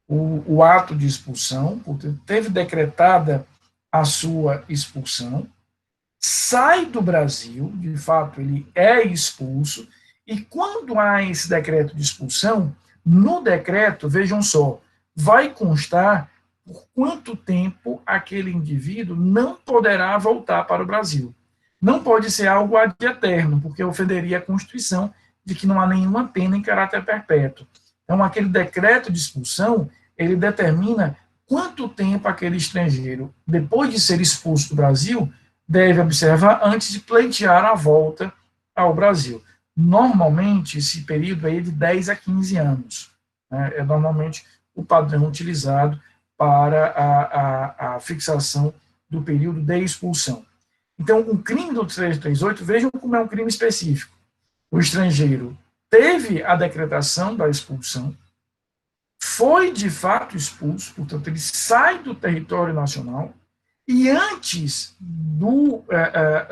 o ato de expulsão, portanto, teve decretada a sua expulsão, sai do Brasil, de fato, ele é expulso, e quando há esse decreto de expulsão, no decreto, vejam só, vai constar por quanto tempo aquele indivíduo não poderá voltar para o Brasil. Não pode ser algo ad eterno, porque ofenderia a Constituição de que não há nenhuma pena em caráter perpétuo. Então, aquele decreto de expulsão, ele determina quanto tempo aquele estrangeiro, depois de ser expulso do Brasil, deve observar antes de pleitear a volta ao Brasil. Normalmente, esse período é de 10 a 15 anos. Né? É normalmente o padrão utilizado para a fixação do período de expulsão. Então, o crime do 338, vejam como é um crime específico. O estrangeiro teve a decretação da expulsão, foi de fato expulso, portanto, ele sai do território nacional, e antes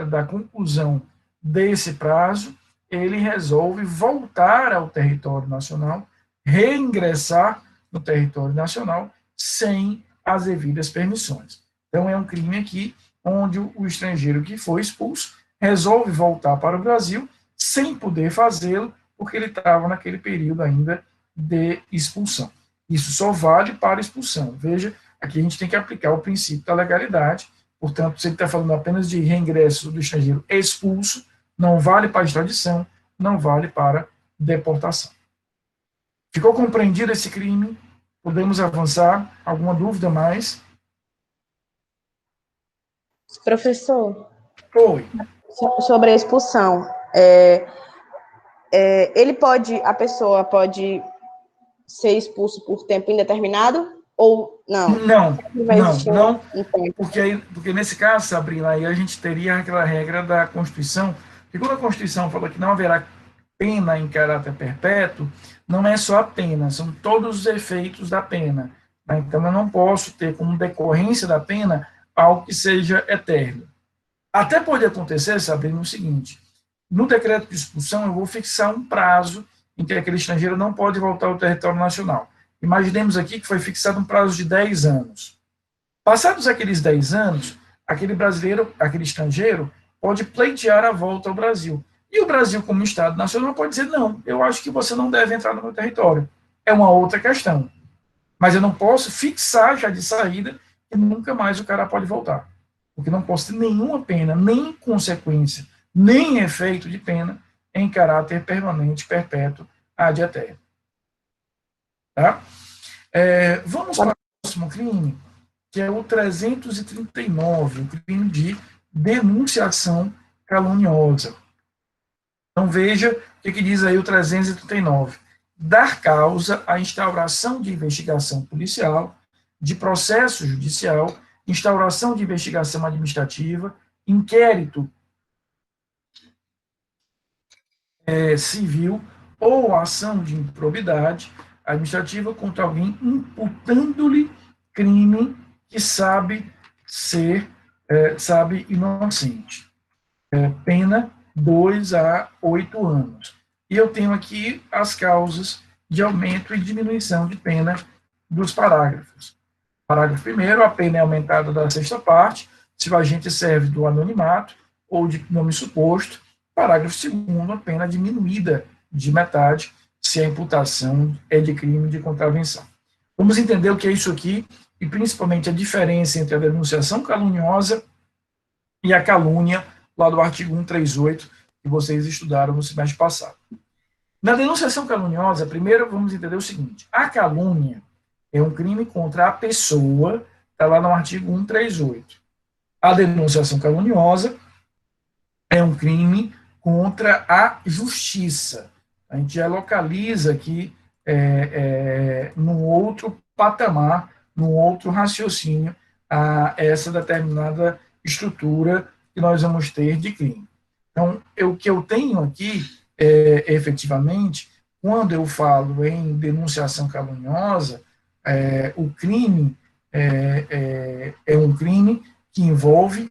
da conclusão desse prazo, ele resolve voltar ao território nacional, reingressar no território nacional, sem as devidas permissões. Então, é um crime aqui onde o estrangeiro que foi expulso resolve voltar para o Brasil sem poder fazê-lo, porque ele estava naquele período ainda de expulsão. Isso só vale para expulsão. Veja, aqui a gente tem que aplicar o princípio da legalidade, portanto, se ele está falando apenas de reingresso do estrangeiro expulso, não vale para extradição, não vale para deportação. Ficou compreendido esse crime? Podemos avançar? Alguma dúvida mais? Professor, Oi. sobre a expulsão, a pessoa pode ser expulso por tempo indeterminado ou não? Não, porque nesse caso, Sabrina, aí a gente teria aquela regra da Constituição, que quando a Constituição fala que não haverá pena em caráter perpétuo, não é só a pena, são todos os efeitos da pena. Né? Então, eu não posso ter como decorrência da pena algo que seja eterno. Até pode acontecer, Sabrina, o seguinte, no decreto de expulsão eu vou fixar um prazo em que aquele estrangeiro não pode voltar ao território nacional. Imaginemos aqui que foi fixado um prazo de 10 anos. Passados aqueles 10 anos, aquele estrangeiro, pode pleitear a volta ao Brasil. E o Brasil, como Estado nacional, pode dizer, não, eu acho que você não deve entrar no meu território. É uma outra questão. Mas eu não posso fixar já de saída que nunca mais o cara pode voltar. Porque não posso ter nenhuma pena, nem consequência, nem efeito de pena em caráter permanente, perpétuo, ad eterno. Tá? Vamos para o próximo crime, que é o 339, o crime de denunciação caluniosa. Então, veja o que diz aí o 339. Dar causa à instauração de investigação policial, de processo judicial, instauração de investigação administrativa, inquérito civil ou ação de improbidade administrativa contra alguém imputando-lhe crime que sabe inocente. Pena 2 a 8 anos. E eu tenho aqui as causas de aumento e diminuição de pena dos parágrafos. Parágrafo 1º, a pena é aumentada da sexta parte, se o agente serve do anonimato ou de nome suposto. Parágrafo 2º, a pena diminuída de metade, se a imputação é de crime de contravenção. Vamos entender o que é isso aqui, e principalmente a diferença entre a denunciação caluniosa e a calúnia, lá do artigo 138, que vocês estudaram no semestre passado. Na denunciação caluniosa, primeiro vamos entender o seguinte: a calúnia é um crime contra a pessoa, está lá no artigo 138. A denunciação caluniosa é um crime contra a justiça. A gente já localiza aqui num outro patamar, num outro raciocínio, essa determinada estrutura que nós vamos ter de crime. Então, o que eu tenho aqui, efetivamente, quando eu falo em denunciação caluniosa, o crime é um crime que envolve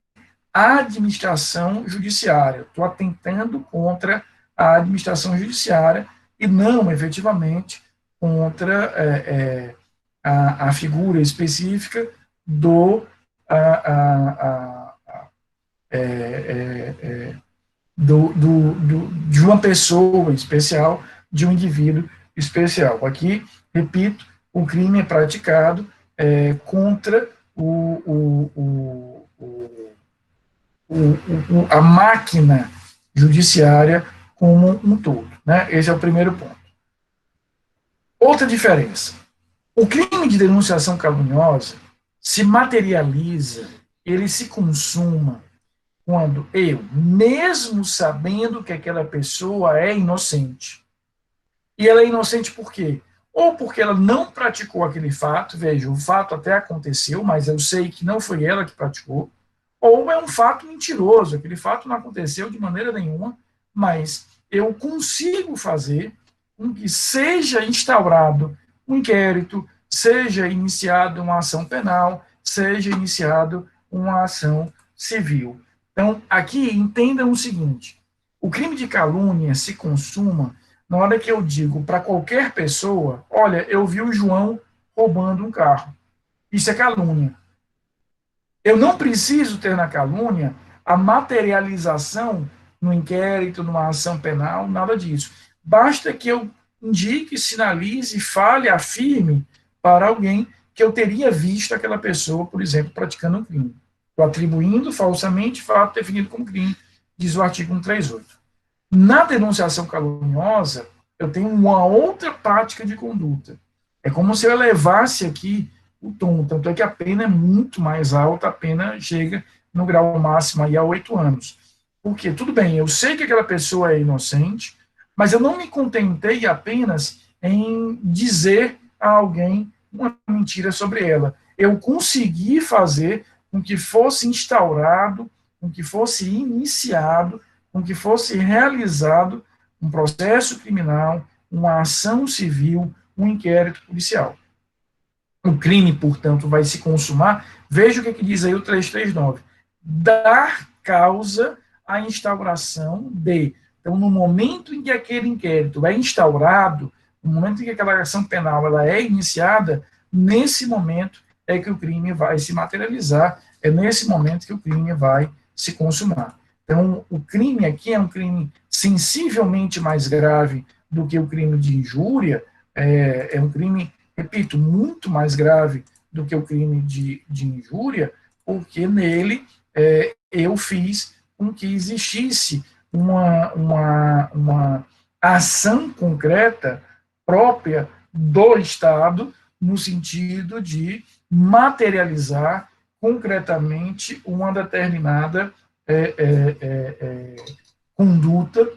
a administração judiciária. Estou atentando contra a administração judiciária e não, efetivamente, contra a figura específica de uma pessoa especial, de um indivíduo especial. Aqui, repito, o crime é praticado contra a máquina judiciária como um todo. Né? Esse é o primeiro ponto. Outra diferença. O crime de denunciação caluniosa se materializa, ele se consuma quando eu, mesmo sabendo que aquela pessoa é inocente, e ela é inocente por quê? Ou porque ela não praticou aquele fato, veja, o fato até aconteceu, mas eu sei que não foi ela que praticou, ou é um fato mentiroso, aquele fato não aconteceu de maneira nenhuma, mas eu consigo fazer com que seja instaurado um inquérito, seja iniciada uma ação penal, seja iniciada uma ação civil. Então, aqui, entendam o seguinte: o crime de calúnia se consuma na hora que eu digo para qualquer pessoa: olha, eu vi o João roubando um carro. Isso é calúnia. Eu não preciso ter na calúnia a materialização no inquérito, numa ação penal, nada disso. Basta que eu indique, sinalize, fale, afirme para alguém que eu teria visto aquela pessoa, por exemplo, praticando um crime. Estou atribuindo falsamente fato definido como crime, diz o artigo 138. Na denunciação caluniosa, eu tenho uma outra prática de conduta. É como se eu elevasse aqui o tom, tanto é que a pena é muito mais alta, a pena chega no grau máximo aí a 8 anos. Porque, tudo bem, eu sei que aquela pessoa é inocente, mas eu não me contentei apenas em dizer a alguém uma mentira sobre ela. Eu consegui fazer com que fosse instaurado, com que fosse iniciado, com que fosse realizado um processo criminal, uma ação civil, um inquérito policial. O crime, portanto, vai se consumar. Veja o que diz aí o 339. Dar causa à instauração de. Então, no momento em que aquele inquérito é instaurado, no momento em que aquela ação penal ela é iniciada, nesse momento é que o crime vai se materializar, é nesse momento que o crime vai se consumar. Então, o crime aqui é um crime sensivelmente mais grave do que o crime de injúria, é um crime, repito, muito mais grave do que o crime de injúria, porque nele eu fiz com que existisse uma ação concreta própria do Estado, no sentido de materializar concretamente uma determinada conduta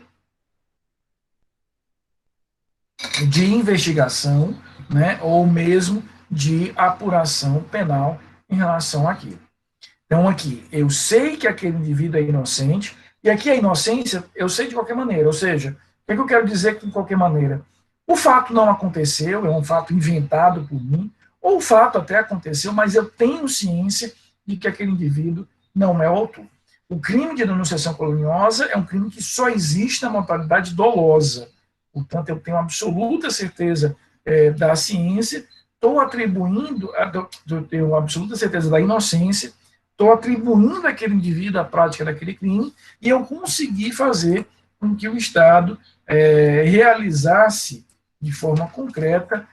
de investigação, né, ou mesmo de apuração penal em relação àquilo. Então, aqui, eu sei que aquele indivíduo é inocente, e aqui a inocência eu sei de qualquer maneira, ou seja, o que eu quero dizer de qualquer maneira? O fato não aconteceu, é um fato inventado por mim, ou o fato até aconteceu, mas eu tenho ciência de que aquele indivíduo não é o autor. O crime de denunciação caluniosa é um crime que só existe na modalidade dolosa. Portanto, eu tenho absoluta certeza da ciência, estou atribuindo, tenho absoluta certeza da inocência, estou atribuindo àquele indivíduo a prática daquele crime, e eu consegui fazer com que o Estado realizasse de forma concreta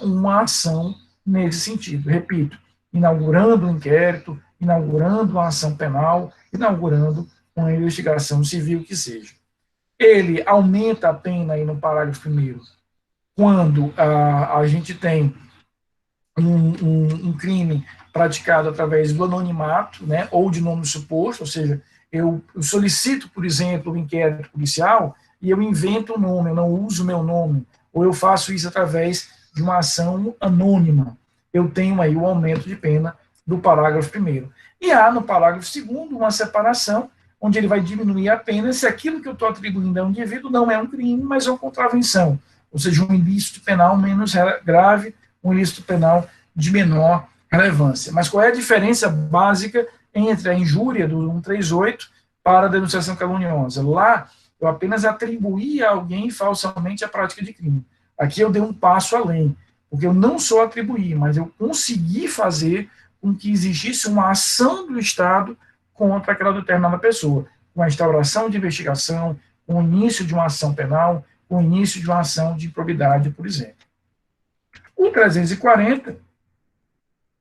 uma ação nesse sentido. Repito, inaugurando um inquérito, inaugurando uma ação penal, inaugurando uma investigação civil que seja. Ele aumenta a pena aí no parágrafo primeiro quando a gente tem um crime praticado através do anonimato, né, ou de nome suposto, ou seja, eu solicito, por exemplo, um inquérito policial e eu invento um nome, eu não uso o meu nome, ou eu faço isso através de uma ação anônima. Eu tenho aí o aumento de pena do parágrafo primeiro. E há no parágrafo segundo uma separação, onde ele vai diminuir a pena se aquilo que eu estou atribuindo a um indivíduo não é um crime, mas é uma contravenção, ou seja, um ilícito penal menos grave, um ilícito penal de menor relevância. Mas qual é a diferença básica entre a injúria do 138 para a denunciação caluniosa? Lá, eu apenas atribuí a alguém falsamente a prática de crime. Aqui eu dei um passo além, porque eu não só atribuí, mas eu consegui fazer com que existisse uma ação do Estado contra aquela determinada pessoa, com a instauração de investigação, com o início de uma ação penal, com o início de uma ação de improbidade, por exemplo. O 340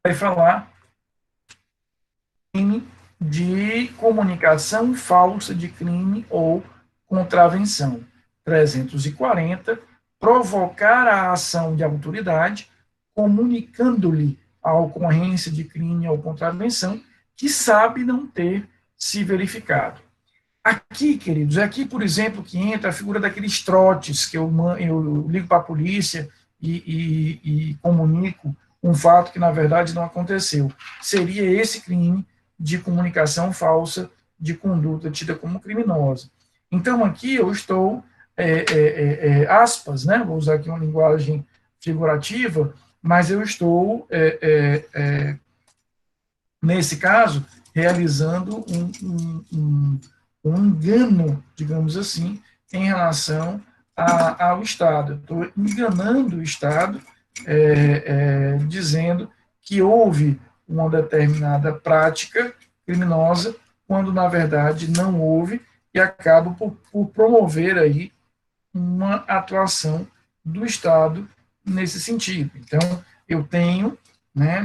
vai falar de comunicação falsa de crime ou contravenção. 340, provocar a ação de autoridade, comunicando-lhe a ocorrência de crime ou contravenção que sabe não ter se verificado. Aqui, queridos, é aqui, por exemplo, que entra a figura daqueles trotes que eu ligo para a polícia e comunico um fato que, na verdade, não aconteceu. Seria esse crime de comunicação falsa de conduta tida como criminosa. Então, aqui eu estou, aspas, né, vou usar aqui uma linguagem figurativa, mas eu estou, nesse caso, realizando um engano, digamos assim, em relação ao Estado. Estou enganando o Estado, dizendo que houve uma determinada prática criminosa, quando, na verdade, não houve, e acaba por promover aí uma atuação do Estado nesse sentido. Então, eu tenho, né,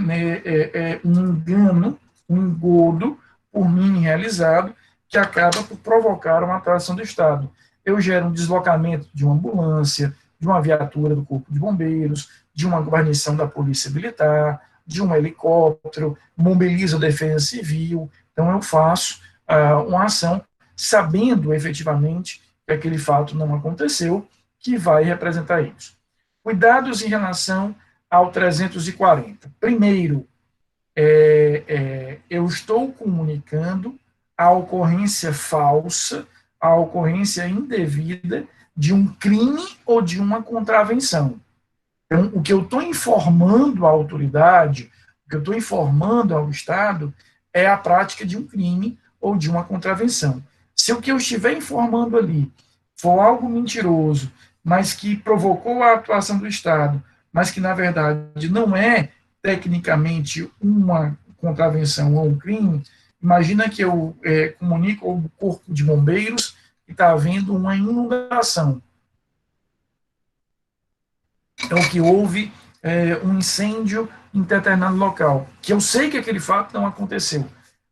um engano, um engodo por mim realizado, que acaba por provocar uma atuação do Estado. Eu gero um deslocamento de uma ambulância, de uma viatura do Corpo de Bombeiros, de uma guarnição da Polícia Militar, de um helicóptero, mobilizo a Defesa Civil. Então, eu faço uma ação sabendo efetivamente que aquele fato não aconteceu, que vai representar isso. Cuidados em relação ao 340. Primeiro, eu estou comunicando a ocorrência falsa, a ocorrência indevida de um crime ou de uma contravenção. Então, o que eu estou informando à autoridade, o que eu estou informando ao Estado, é a prática de um crime ou de uma contravenção. Se o que eu estiver informando ali for algo mentiroso, mas que provocou a atuação do Estado, mas que, na verdade, não é tecnicamente uma contravenção ou um crime, imagina que eu comunico ao Corpo de Bombeiros que está havendo uma inundação. Então, que houve um incêndio em determinado local, que eu sei que aquele fato não aconteceu.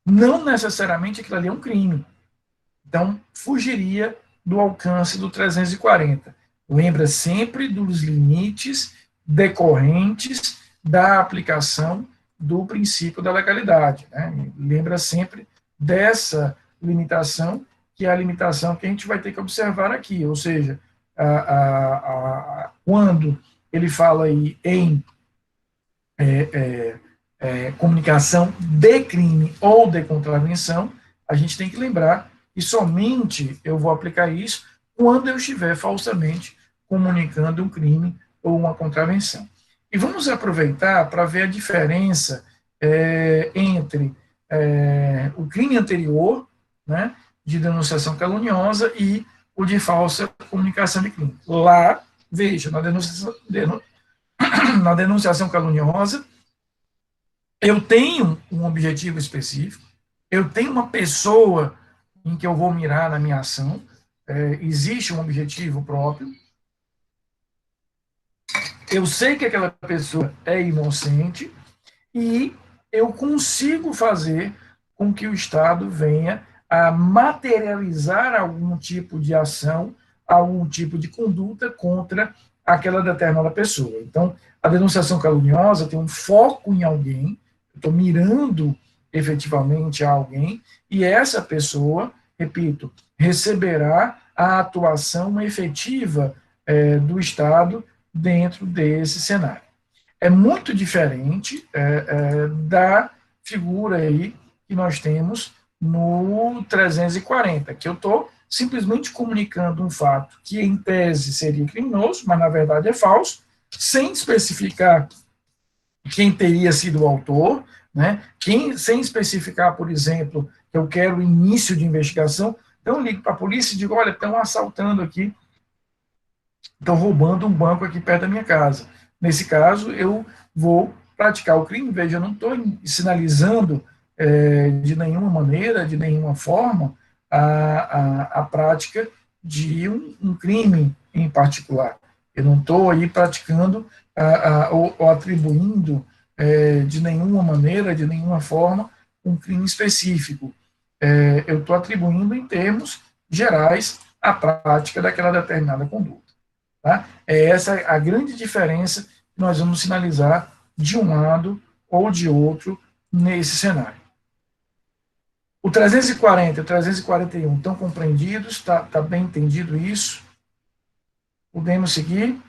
Não necessariamente aquilo ali é um crime. Então, fugiria do alcance do 340. Lembra sempre dos limites decorrentes da aplicação do princípio da legalidade. Né? Lembra sempre dessa limitação, que é a limitação que a gente vai ter que observar aqui, ou seja, quando ele fala aí em comunicação de crime ou de contravenção, a gente tem que lembrar que somente eu vou aplicar isso quando eu estiver falsamente comunicando um crime ou uma contravenção. E vamos aproveitar para ver a diferença entre o crime anterior, né, de denunciação caluniosa, e o de falsa comunicação de crime. Lá, veja, na denunciação caluniosa, eu tenho um objetivo específico, eu tenho uma pessoa em que eu vou mirar na minha ação, existe um objetivo próprio, eu sei que aquela pessoa é inocente e eu consigo fazer com que o Estado venha a materializar algum tipo de ação, algum tipo de conduta contra aquela determinada pessoa. Então, a denunciação caluniosa tem um foco em alguém, eu estou mirando efetivamente a alguém, e essa pessoa, repito, receberá a atuação efetiva do Estado dentro desse cenário. É muito diferente da figura aí que nós temos no 340, que eu estou simplesmente comunicando um fato que, em tese, seria criminoso, mas, na verdade, é falso, sem especificar quem teria sido o autor, né? Sem especificar, por exemplo, que eu quero início de investigação. Então, eu ligo para a polícia e digo, olha, estão assaltando aqui, estão roubando um banco aqui perto da minha casa. Nesse caso, eu vou praticar o crime. Veja, eu não estou sinalizando de nenhuma maneira, de nenhuma forma, a prática de um crime em particular. Eu não estou aí praticando ou atribuindo de nenhuma maneira, de nenhuma forma, um crime específico. Eu estou atribuindo em termos gerais a prática daquela determinada conduta. Tá? É essa a grande diferença que nós vamos sinalizar de um lado ou de outro nesse cenário. O 340 e o 341 estão compreendidos, está bem entendido isso? Podemos seguir?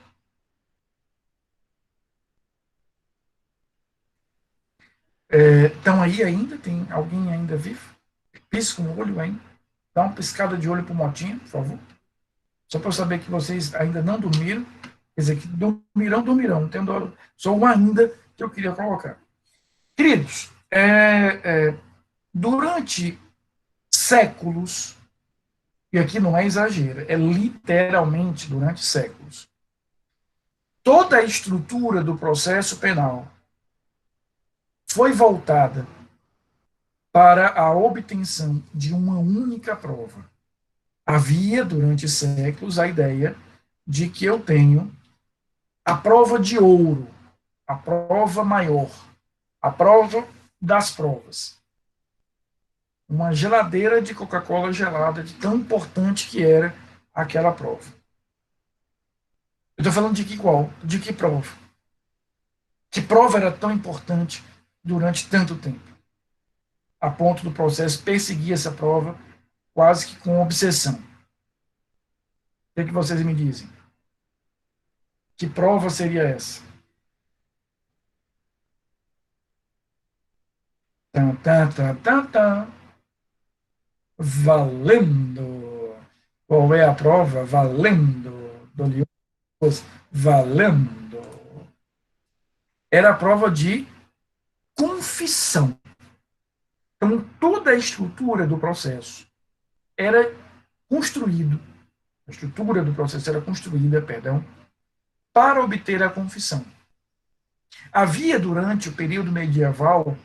Estão aí ainda? Tem alguém ainda vivo? Pisca um olho ainda? Dá uma piscada de olho para o Motinha, por favor. Só para eu saber que vocês ainda não dormiram. Quer dizer, que dormirão. Não tem só um ainda que eu queria colocar. Queridos, durante séculos, e aqui não é exagero, é literalmente durante séculos, toda a estrutura do processo penal foi voltada para a obtenção de uma única prova. Havia, durante séculos, a ideia de que eu tenho a prova de ouro, a prova maior, a prova das provas. Uma geladeira de Coca-Cola gelada, de tão importante que era aquela prova. Eu estou falando de que qual? De que prova? Que prova era tão importante durante tanto tempo? A ponto do processo perseguir essa prova quase que com obsessão. O que vocês me dizem? Que prova seria essa? Tan, tan, tan, tan, tan. Valendo! Qual é a prova? Valendo! Dolioso, valendo! Era a prova de confissão. Então, toda a estrutura do processo era construído, a estrutura do processo era construída, para obter a confissão. Havia, durante o período medieval,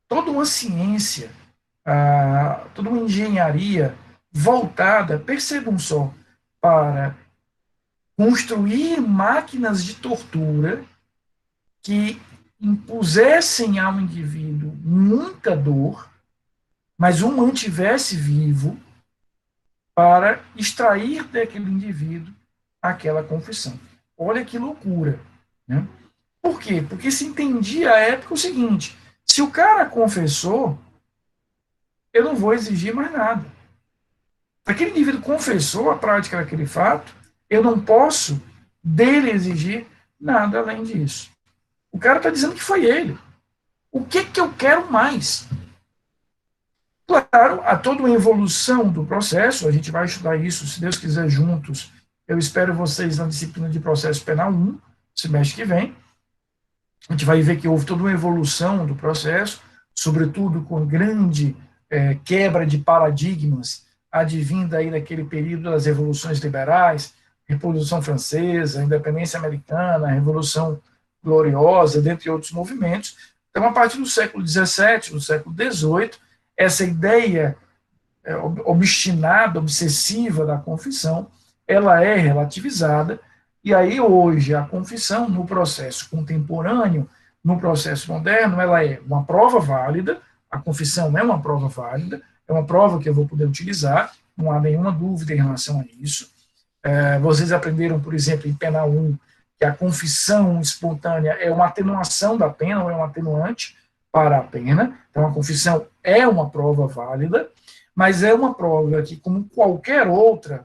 toda uma ciência, toda uma engenharia voltada, percebam só, para construir máquinas de tortura que impusessem ao indivíduo muita dor, mas o mantivesse vivo para extrair daquele indivíduo aquela confissão. Olha que loucura, né? Por quê? Porque se entendia à época o seguinte: se o cara confessou, eu não vou exigir mais nada. Se aquele indivíduo confessou a prática daquele fato, eu não posso dele exigir nada além disso. O cara está dizendo que foi ele. O que eu quero mais? Claro, há toda uma evolução do processo, a gente vai estudar isso, se Deus quiser, juntos. Eu espero vocês na disciplina de processo penal 1, semestre que vem. A gente vai ver que houve toda uma evolução do processo, sobretudo com grande quebra de paradigmas, advinda aí daquele período das revoluções liberais, Revolução Francesa, Independência Americana, Revolução Gloriosa, dentre outros movimentos. Então, a partir do século XVII, do século XVIII, essa ideia obstinada, obsessiva da confissão, ela é relativizada E aí, hoje, a confissão, no processo contemporâneo, no processo moderno, ela é uma prova válida, a confissão é uma prova válida, é uma prova que eu vou poder utilizar, não há nenhuma dúvida em relação a isso. Vocês aprenderam, por exemplo, em Penal 1, que a confissão espontânea é uma atenuação da pena, ou é um atenuante para a pena. Então, a confissão é uma prova válida, mas é uma prova que, como qualquer outra,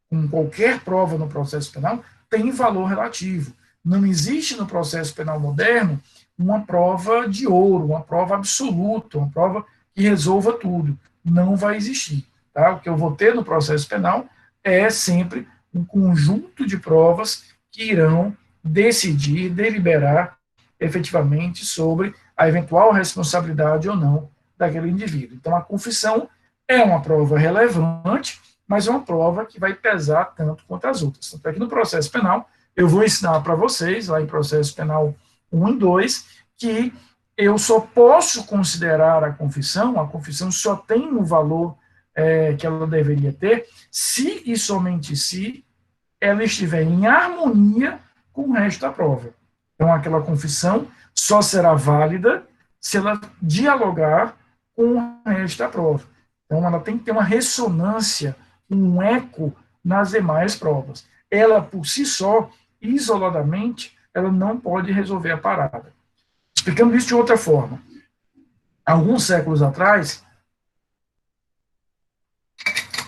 como qualquer prova no processo penal, tem valor relativo. Não existe no processo penal moderno uma prova de ouro, uma prova absoluta, uma prova que resolva tudo. Não vai existir. Tá? O que eu vou ter no processo penal é sempre um conjunto de provas que irão decidir, deliberar efetivamente sobre a eventual responsabilidade ou não daquele indivíduo. Então, a confissão é uma prova relevante, mas é uma prova que vai pesar tanto quanto as outras. Tanto é que no processo penal, eu vou ensinar para vocês, lá em processo penal 1 e 2, que eu só posso considerar a confissão só tem o valor que ela deveria ter, se e somente se ela estiver em harmonia com o resto da prova. Então, aquela confissão só será válida se ela dialogar com o resto da prova. Então, ela tem que ter uma ressonância, um eco nas demais provas. Ela, por si só, isoladamente, ela não pode resolver a parada. Explicando isso de outra forma. Alguns séculos atrás,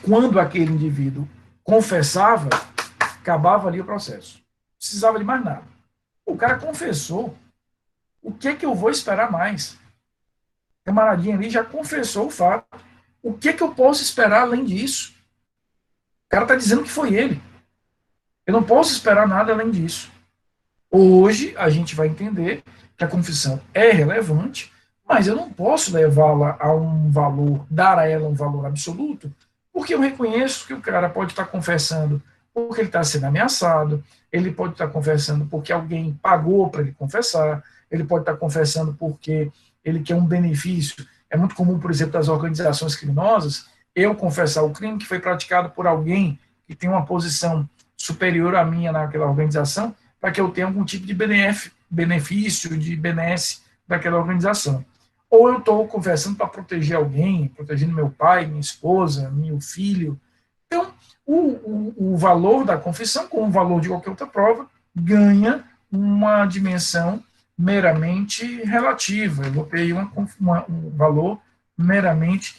quando aquele indivíduo confessava, acabava ali o processo. Não precisava de mais nada. O cara confessou. O que é que eu vou esperar mais? O camaradinho ali já confessou o fato. O que é que eu posso esperar além disso? O cara está dizendo que foi ele. Eu não posso esperar nada além disso. Hoje, a gente vai entender que a confissão é relevante, mas eu não posso levá-la a um valor, dar a ela um valor absoluto, porque eu reconheço que o cara pode estar confessando porque ele está sendo ameaçado, ele pode estar confessando porque alguém pagou para ele confessar, ele pode estar confessando porque ele quer um benefício. É muito comum, por exemplo, das organizações criminosas, eu confessar o crime que foi praticado por alguém que tem uma posição superior à minha naquela organização, para que eu tenha algum tipo de benefício, de benesse daquela organização. Ou eu estou confessando para proteger alguém, protegendo meu pai, minha esposa, meu filho. Então, o valor da confissão, como o valor de qualquer outra prova, ganha uma dimensão meramente relativa. Eu vou ter um valor meramente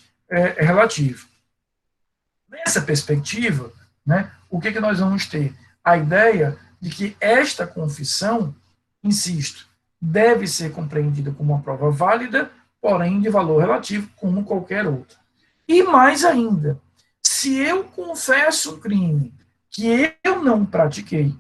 relativo. Nessa perspectiva, né, o que nós vamos ter? A ideia de que esta confissão, insisto, deve ser compreendida como uma prova válida, porém de valor relativo, como qualquer outra. E mais ainda, se eu confesso um crime que eu não pratiquei,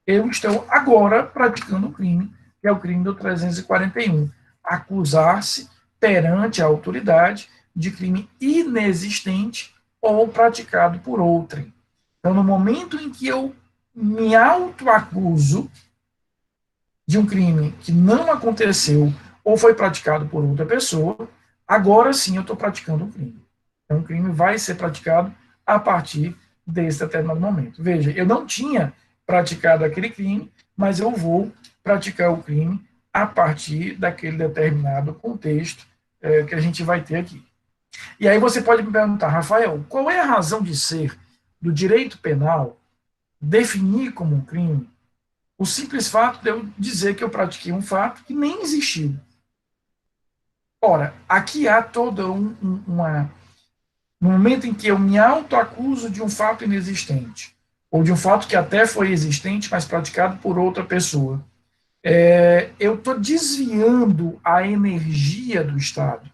eu estou agora praticando um crime, que é o crime do 341, acusar-se perante a autoridade de crime inexistente ou praticado por outrem. Então, no momento em que eu me autoacuso de um crime que não aconteceu ou foi praticado por outra pessoa, agora sim eu estou praticando um crime. Então, o crime vai ser praticado a partir desse determinado momento. Veja, eu não tinha praticado aquele crime, mas eu vou praticar o crime a partir daquele determinado contexto que a gente vai ter aqui. E aí você pode me perguntar, Rafael, qual é a razão de ser do direito penal definir como um crime o simples fato de eu dizer que eu pratiquei um fato que nem existiu? Ora, aqui há toda no momento em que eu me autoacuso de um fato inexistente, ou de um fato que até foi existente, mas praticado por outra pessoa, eu estou desviando a energia do Estado,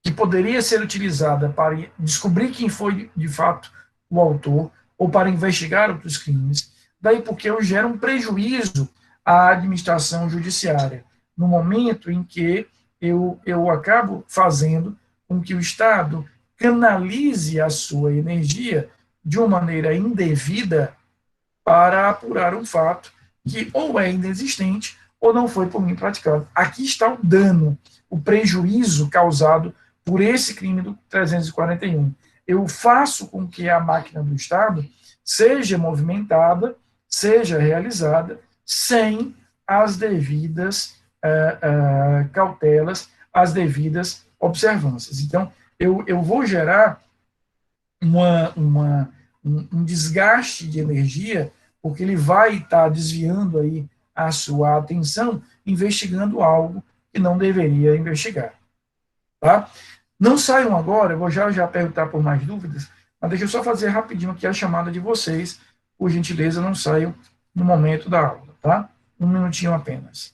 que poderia ser utilizada para descobrir quem foi, de fato, o autor, ou para investigar outros crimes, daí porque eu gero um prejuízo à administração judiciária, no momento em que eu acabo fazendo com que o Estado canalize a sua energia de uma maneira indevida para apurar um fato que ou é inexistente ou não foi por mim praticado. Aqui está o dano, o prejuízo causado por esse crime do 341. Eu faço com que a máquina do Estado seja movimentada seja realizada sem as devidas cautelas, as devidas observâncias. Então, eu vou gerar um desgaste de energia, porque ele vai estar desviando aí a sua atenção, investigando algo que não deveria investigar. Tá? Não saiam agora, eu vou já perguntar por mais dúvidas, mas deixa eu só fazer rapidinho aqui a chamada de vocês, por gentileza, não saiam no momento da aula, tá? Um minutinho apenas.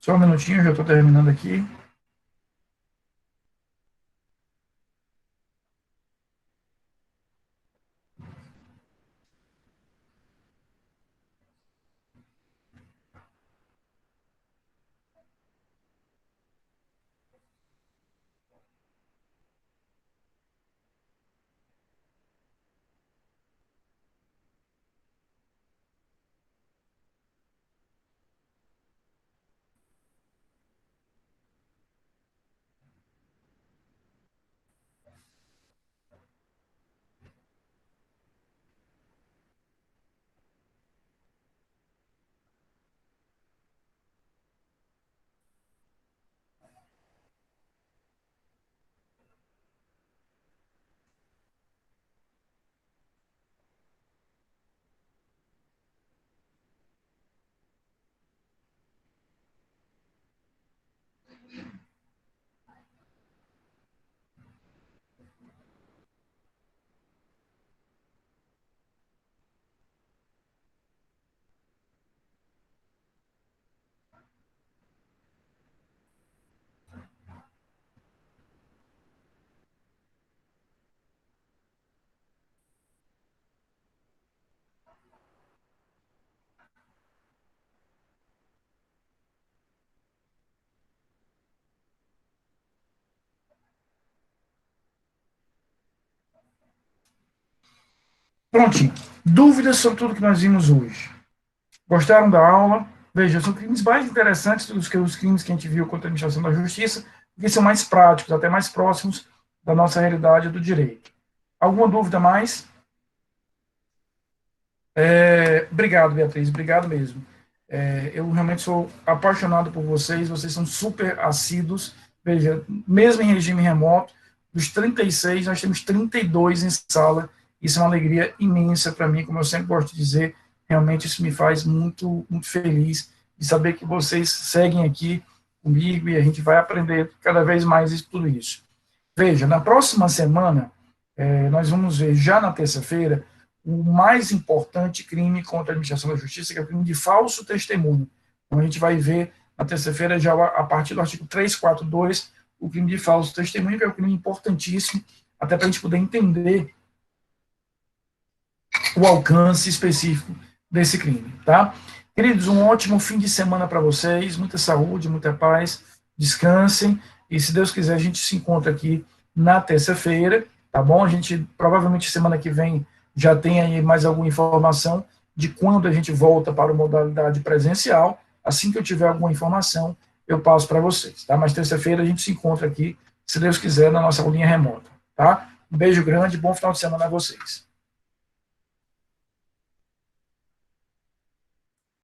Só um minutinho, já estou terminando aqui. Prontinho. Dúvidas sobre tudo que nós vimos hoje? Gostaram da aula? Veja, são crimes mais interessantes do que os crimes que a gente viu contra a administração da justiça, porque são mais práticos, até mais próximos da nossa realidade do direito. Alguma dúvida mais? Obrigado, Beatriz, obrigado mesmo. Eu realmente sou apaixonado por vocês são super assíduos. Veja, mesmo em regime remoto, dos 36, nós temos 32 em sala. Isso é uma alegria imensa para mim, como eu sempre gosto de dizer. Realmente isso me faz muito, muito feliz de saber que vocês seguem aqui comigo e a gente vai aprender cada vez mais tudo isso. Veja, na próxima semana, nós vamos ver, já na terça-feira, o mais importante crime contra a administração da justiça, que é o crime de falso testemunho. Então, a gente vai ver na terça-feira, já a partir do artigo 342, o crime de falso testemunho, que é um crime importantíssimo, até para a gente poder entender o alcance específico desse crime, tá? Queridos, um ótimo fim de semana para vocês, muita saúde, muita paz, descansem, e se Deus quiser, a gente se encontra aqui na terça-feira, tá bom? A gente, provavelmente, semana que vem, já tem aí mais alguma informação de quando a gente volta para a modalidade presencial. Assim que eu tiver alguma informação, eu passo para vocês, tá? Mas terça-feira a gente se encontra aqui, se Deus quiser, na nossa aulinha remota, tá? Um beijo grande, bom final de semana a vocês.